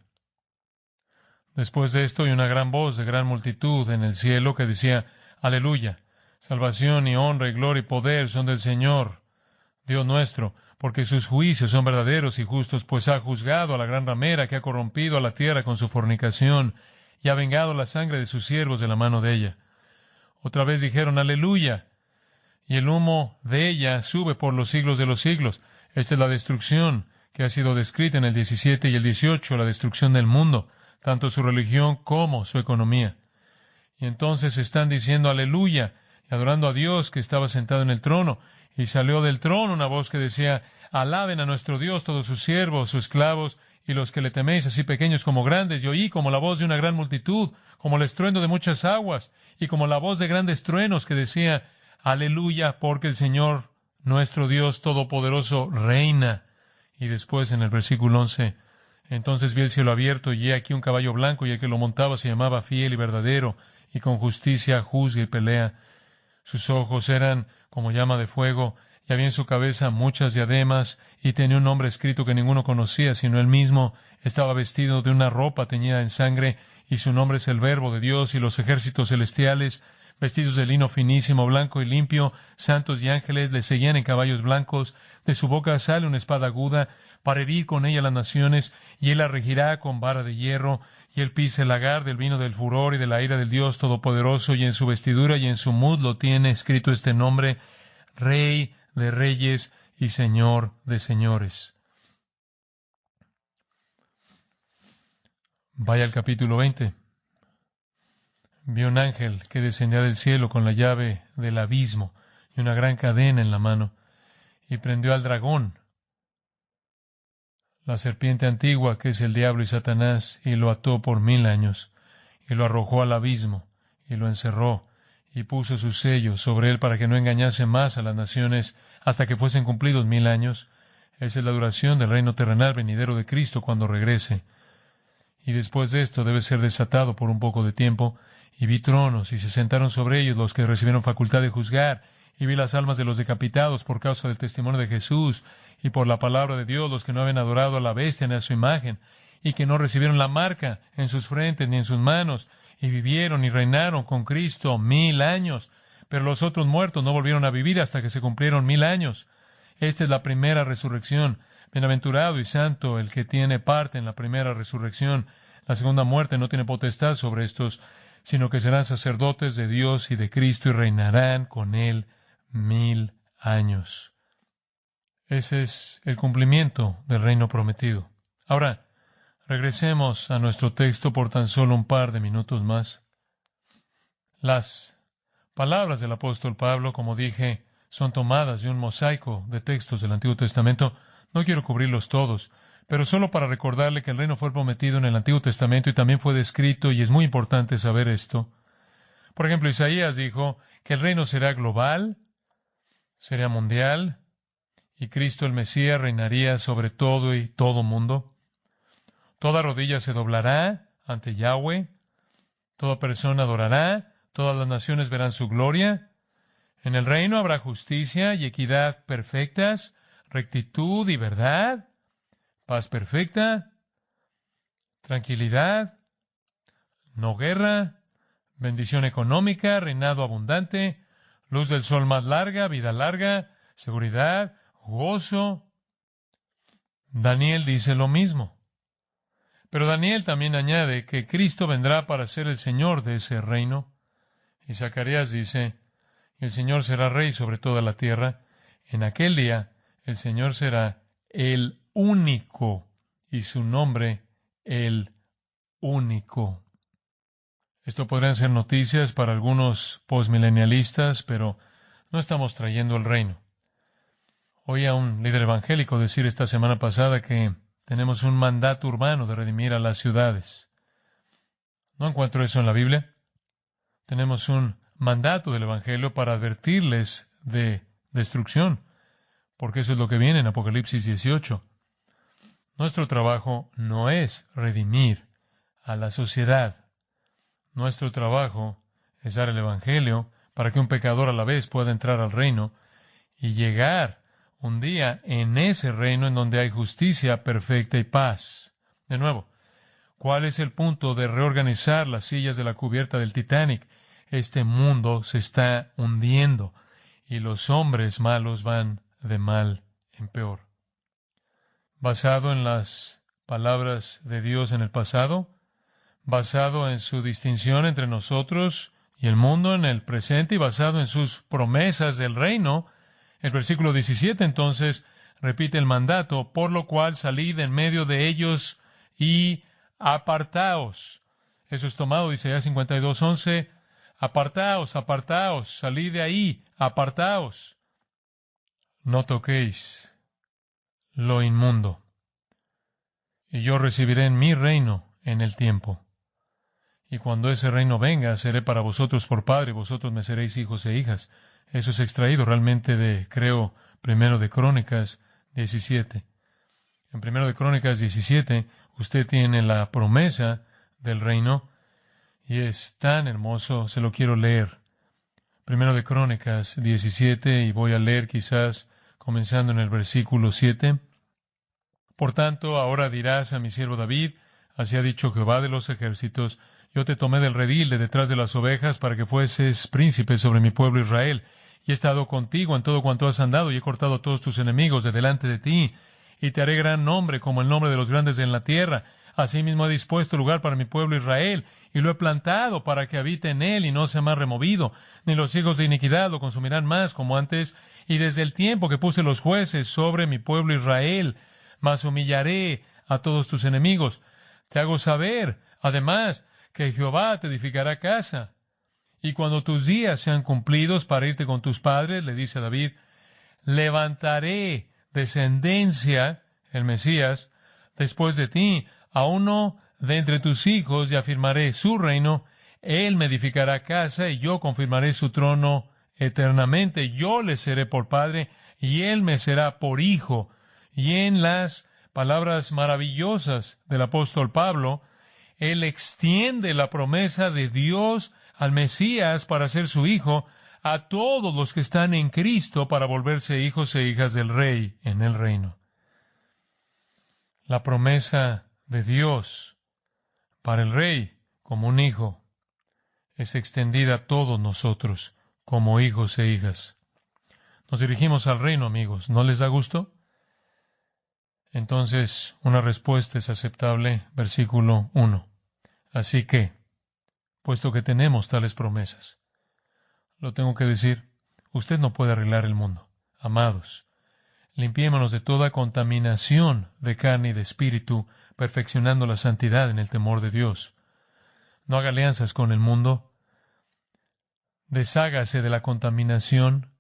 Después de esto, oí una gran voz de gran multitud en el cielo que decía, Aleluya, salvación y honra y gloria y poder son del Señor, Dios nuestro, porque sus juicios son verdaderos y justos, pues ha juzgado a la gran ramera que ha corrompido a la tierra con su fornicación y ha vengado la sangre de sus siervos de la mano de ella. Otra vez dijeron, Aleluya, y el humo de ella sube por los siglos de los siglos. Esta es la destrucción que ha sido descrita en el 17 y el 18, la destrucción del mundo, tanto su religión como su economía. Y entonces están diciendo aleluya y adorando a Dios que estaba sentado en el trono. Y salió del trono una voz que decía, alaben a nuestro Dios todos sus siervos, sus esclavos y los que le teméis, así pequeños como grandes. Y oí como la voz de una gran multitud, como el estruendo de muchas aguas y como la voz de grandes truenos que decía, aleluya, porque el Señor nuestro Dios Todopoderoso reina. Y después en el versículo 11, entonces vi el cielo abierto y he aquí un caballo blanco y el que lo montaba se llamaba Fiel y Verdadero y con justicia juzga y pelea. Sus ojos eran como llama de fuego y había en su cabeza muchas diademas y tenía un nombre escrito que ninguno conocía sino él mismo. Estaba vestido de una ropa teñida en sangre y su nombre es el Verbo de Dios y los ejércitos celestiales vestidos de lino finísimo, blanco y limpio, santos y ángeles le seguían en caballos blancos. De su boca sale una espada aguda para herir con ella las naciones, y él la regirá con vara de hierro, y él pisa el lagar del vino del furor y de la ira del Dios Todopoderoso, y en su vestidura y en su muslo tiene escrito este nombre, Rey de Reyes y Señor de Señores. Vaya al capítulo 20. Vi un ángel que descendía del cielo con la llave del abismo y una gran cadena en la mano, y prendió al dragón, la serpiente antigua que es el diablo y Satanás, y lo ató por 1000 años, y lo arrojó al abismo, y lo encerró, y puso sus sellos sobre él para que no engañase más a las naciones hasta que fuesen cumplidos 1000 años. Esa es la duración del reino terrenal venidero de Cristo cuando regrese. Y después de esto debe ser desatado por un poco de tiempo. Y vi tronos, y se sentaron sobre ellos los que recibieron facultad de juzgar. Y vi las almas de los decapitados por causa del testimonio de Jesús, y por la palabra de Dios, los que no habían adorado a la bestia ni a su imagen, y que no recibieron la marca en sus frentes ni en sus manos, y vivieron y reinaron con Cristo 1000 años. Pero los otros muertos no volvieron a vivir hasta que se cumplieron 1000 años. Esta es la primera resurrección. Bienaventurado y santo el que tiene parte en la primera resurrección. La segunda muerte no tiene potestad sobre estos, sino que serán sacerdotes de Dios y de Cristo y reinarán con Él 1000 años. Ese es el cumplimiento del reino prometido. Ahora, Regresemos a nuestro texto por tan solo un par de minutos más. Las palabras del apóstol Pablo, como dije, son tomadas de un mosaico de textos del Antiguo Testamento. No quiero cubrirlos todos, pero solo para recordarle que el reino fue prometido en el Antiguo Testamento y también fue descrito, y es muy importante saber esto. Por ejemplo, Isaías dijo que el reino será global, será mundial, y Cristo el Mesías reinaría sobre todo y todo mundo. Toda rodilla se doblará ante Yahweh, toda persona adorará, todas las naciones verán su gloria. En el reino habrá justicia y equidad perfectas, rectitud y verdad, paz perfecta, tranquilidad, no guerra, bendición económica, reinado abundante, luz del sol más larga, vida larga, seguridad, gozo. Daniel dice lo mismo. Pero Daniel también añade que Cristo vendrá para ser el Señor de ese reino. Y Zacarías dice, el Señor será rey sobre toda la tierra. En aquel día el Señor será el único y su nombre el único. Esto podrían ser noticias para algunos postmilenialistas, pero no estamos trayendo el reino. Oí a un líder evangélico decir esta semana pasada que tenemos un mandato urbano de redimir a las ciudades. No encuentro eso en la Biblia. Tenemos un mandato del Evangelio para advertirles de destrucción, porque eso es lo que viene en Apocalipsis 18. Nuestro trabajo no es redimir a la sociedad. Nuestro trabajo es dar el Evangelio para que un pecador a la vez pueda entrar al reino y llegar un día en ese reino en donde hay justicia perfecta y paz. De nuevo, ¿cuál es el punto de reorganizar las sillas de la cubierta del Titanic? Este mundo se está hundiendo y los hombres malos van de mal en peor. Basado en las palabras de Dios en el pasado, basado en su distinción entre nosotros y el mundo en el presente y basado en sus promesas del reino, el versículo 17 entonces repite el mandato, por lo cual salid en medio de ellos y apartaos. Eso es tomado de Isaías 52:11. Apartaos, apartaos, salid de ahí, apartaos. No toquéis lo inmundo. Y yo recibiré en mi reino en el tiempo. Y cuando ese reino venga, seré para vosotros por padre, vosotros me seréis hijos e hijas. Eso es extraído realmente de, creo, Primero de Crónicas 17. En Primero de Crónicas 17, usted tiene la promesa del reino, y es tan hermoso, se lo quiero leer. Primero de Crónicas 17, y voy a leer quizás comenzando en el versículo 7. Por tanto, ahora dirás a mi siervo David, así ha dicho Jehová de los ejércitos, yo te tomé del redil de detrás de las ovejas para que fueses príncipe sobre mi pueblo Israel, y he estado contigo en todo cuanto has andado, y he cortado a todos tus enemigos de delante de ti, y te haré gran nombre como el nombre de los grandes en la tierra. Asimismo he dispuesto lugar para mi pueblo Israel, y lo he plantado para que habite en él y no sea más removido, ni los hijos de iniquidad lo consumirán más como antes, y desde el tiempo que puse los jueces sobre mi pueblo Israel, mas humillaré a todos tus enemigos. Te hago saber, además, que Jehová te edificará casa. Y cuando tus días sean cumplidos para irte con tus padres, le dice a David, levantaré descendencia, el Mesías, después de ti, a uno de entre tus hijos, y afirmaré su reino. Él me edificará casa, y yo confirmaré su trono eternamente. Yo le seré por padre, y él me será por hijo. Y en las palabras maravillosas del apóstol Pablo, él extiende la promesa de Dios al Mesías para ser su hijo a todos los que están en Cristo para volverse hijos e hijas del Rey en el reino. La promesa de Dios para el Rey como un hijo es extendida a todos nosotros como hijos e hijas. Nos dirigimos al reino, amigos. ¿No les da gusto? Entonces, una respuesta es aceptable. Versículo 1. Así que, puesto que tenemos tales promesas, lo tengo que decir, usted no puede arreglar el mundo. Amados, limpiémonos de toda contaminación de carne y de espíritu, perfeccionando la santidad en el temor de Dios. No haga alianzas con el mundo. Deshágase de la contaminación.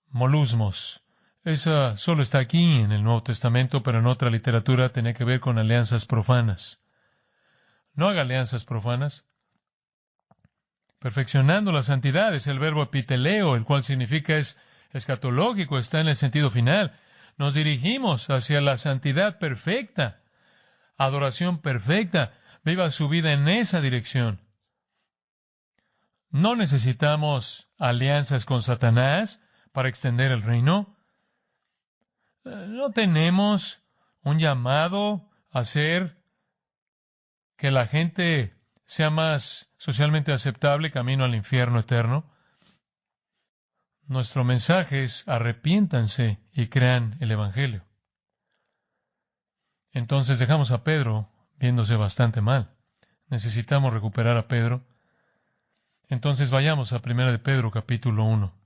Molusmos. Esa solo está aquí en el Nuevo Testamento, pero en otra literatura tiene que ver con alianzas profanas. No haga alianzas profanas. Perfeccionando la santidad es el verbo epiteleo, el cual significa es escatológico, está en el sentido final. Nos dirigimos hacia la santidad perfecta, adoración perfecta. Viva su vida en esa dirección. No necesitamos alianzas con Satanás para extender el reino. No tenemos un llamado a hacer que la gente sea más socialmente aceptable camino al infierno eterno. Nuestro mensaje es arrepiéntanse y crean el Evangelio. Entonces dejamos a Pedro viéndose bastante mal. Necesitamos recuperar a Pedro. Entonces vayamos a 1 de Pedro capítulo 1.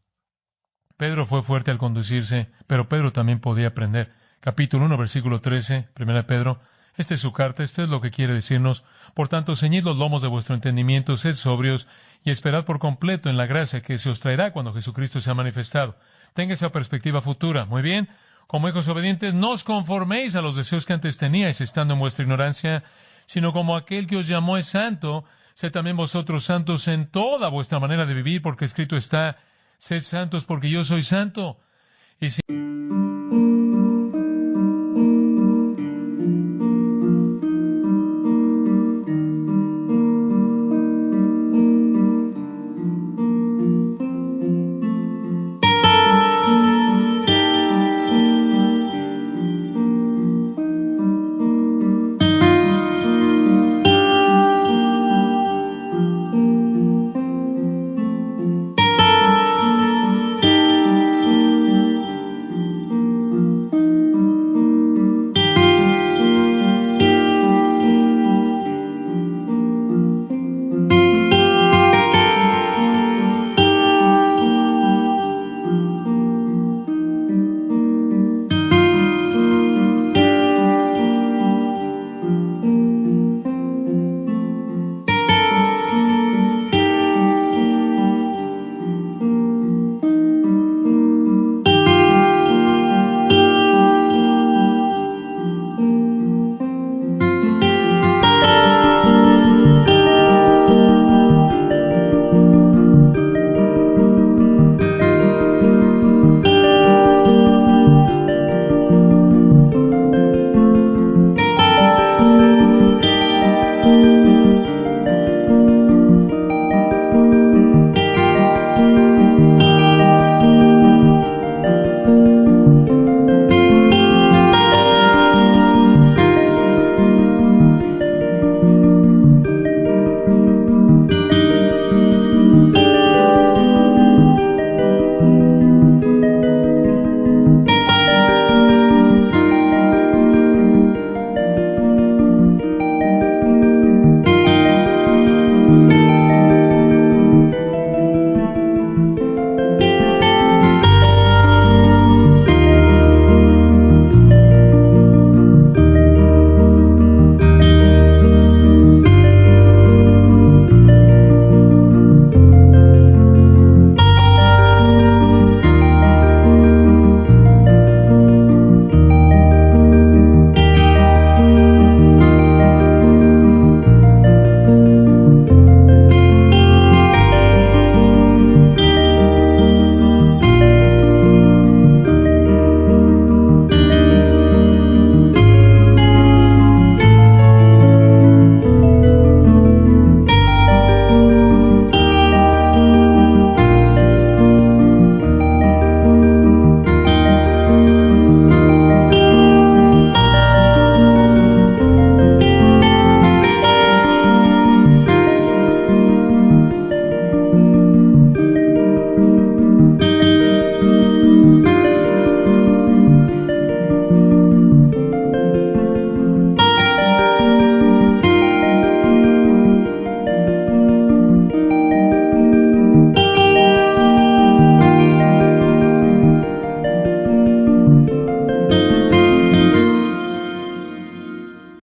Pedro fue fuerte al conducirse, pero Pedro también podía aprender. Capítulo 1, versículo 13, 1 de Pedro. Esta es su carta, esto es lo que quiere decirnos. Por tanto, ceñid los lomos de vuestro entendimiento, sed sobrios y esperad por completo en la gracia que se os traerá cuando Jesucristo sea manifestado. Tenga esa perspectiva futura. Muy bien, como hijos obedientes, no os conforméis a los deseos que antes teníais, estando en vuestra ignorancia, sino como aquel que os llamó es santo, sed también vosotros santos en toda vuestra manera de vivir, porque escrito está, sed santos porque yo soy santo. Y si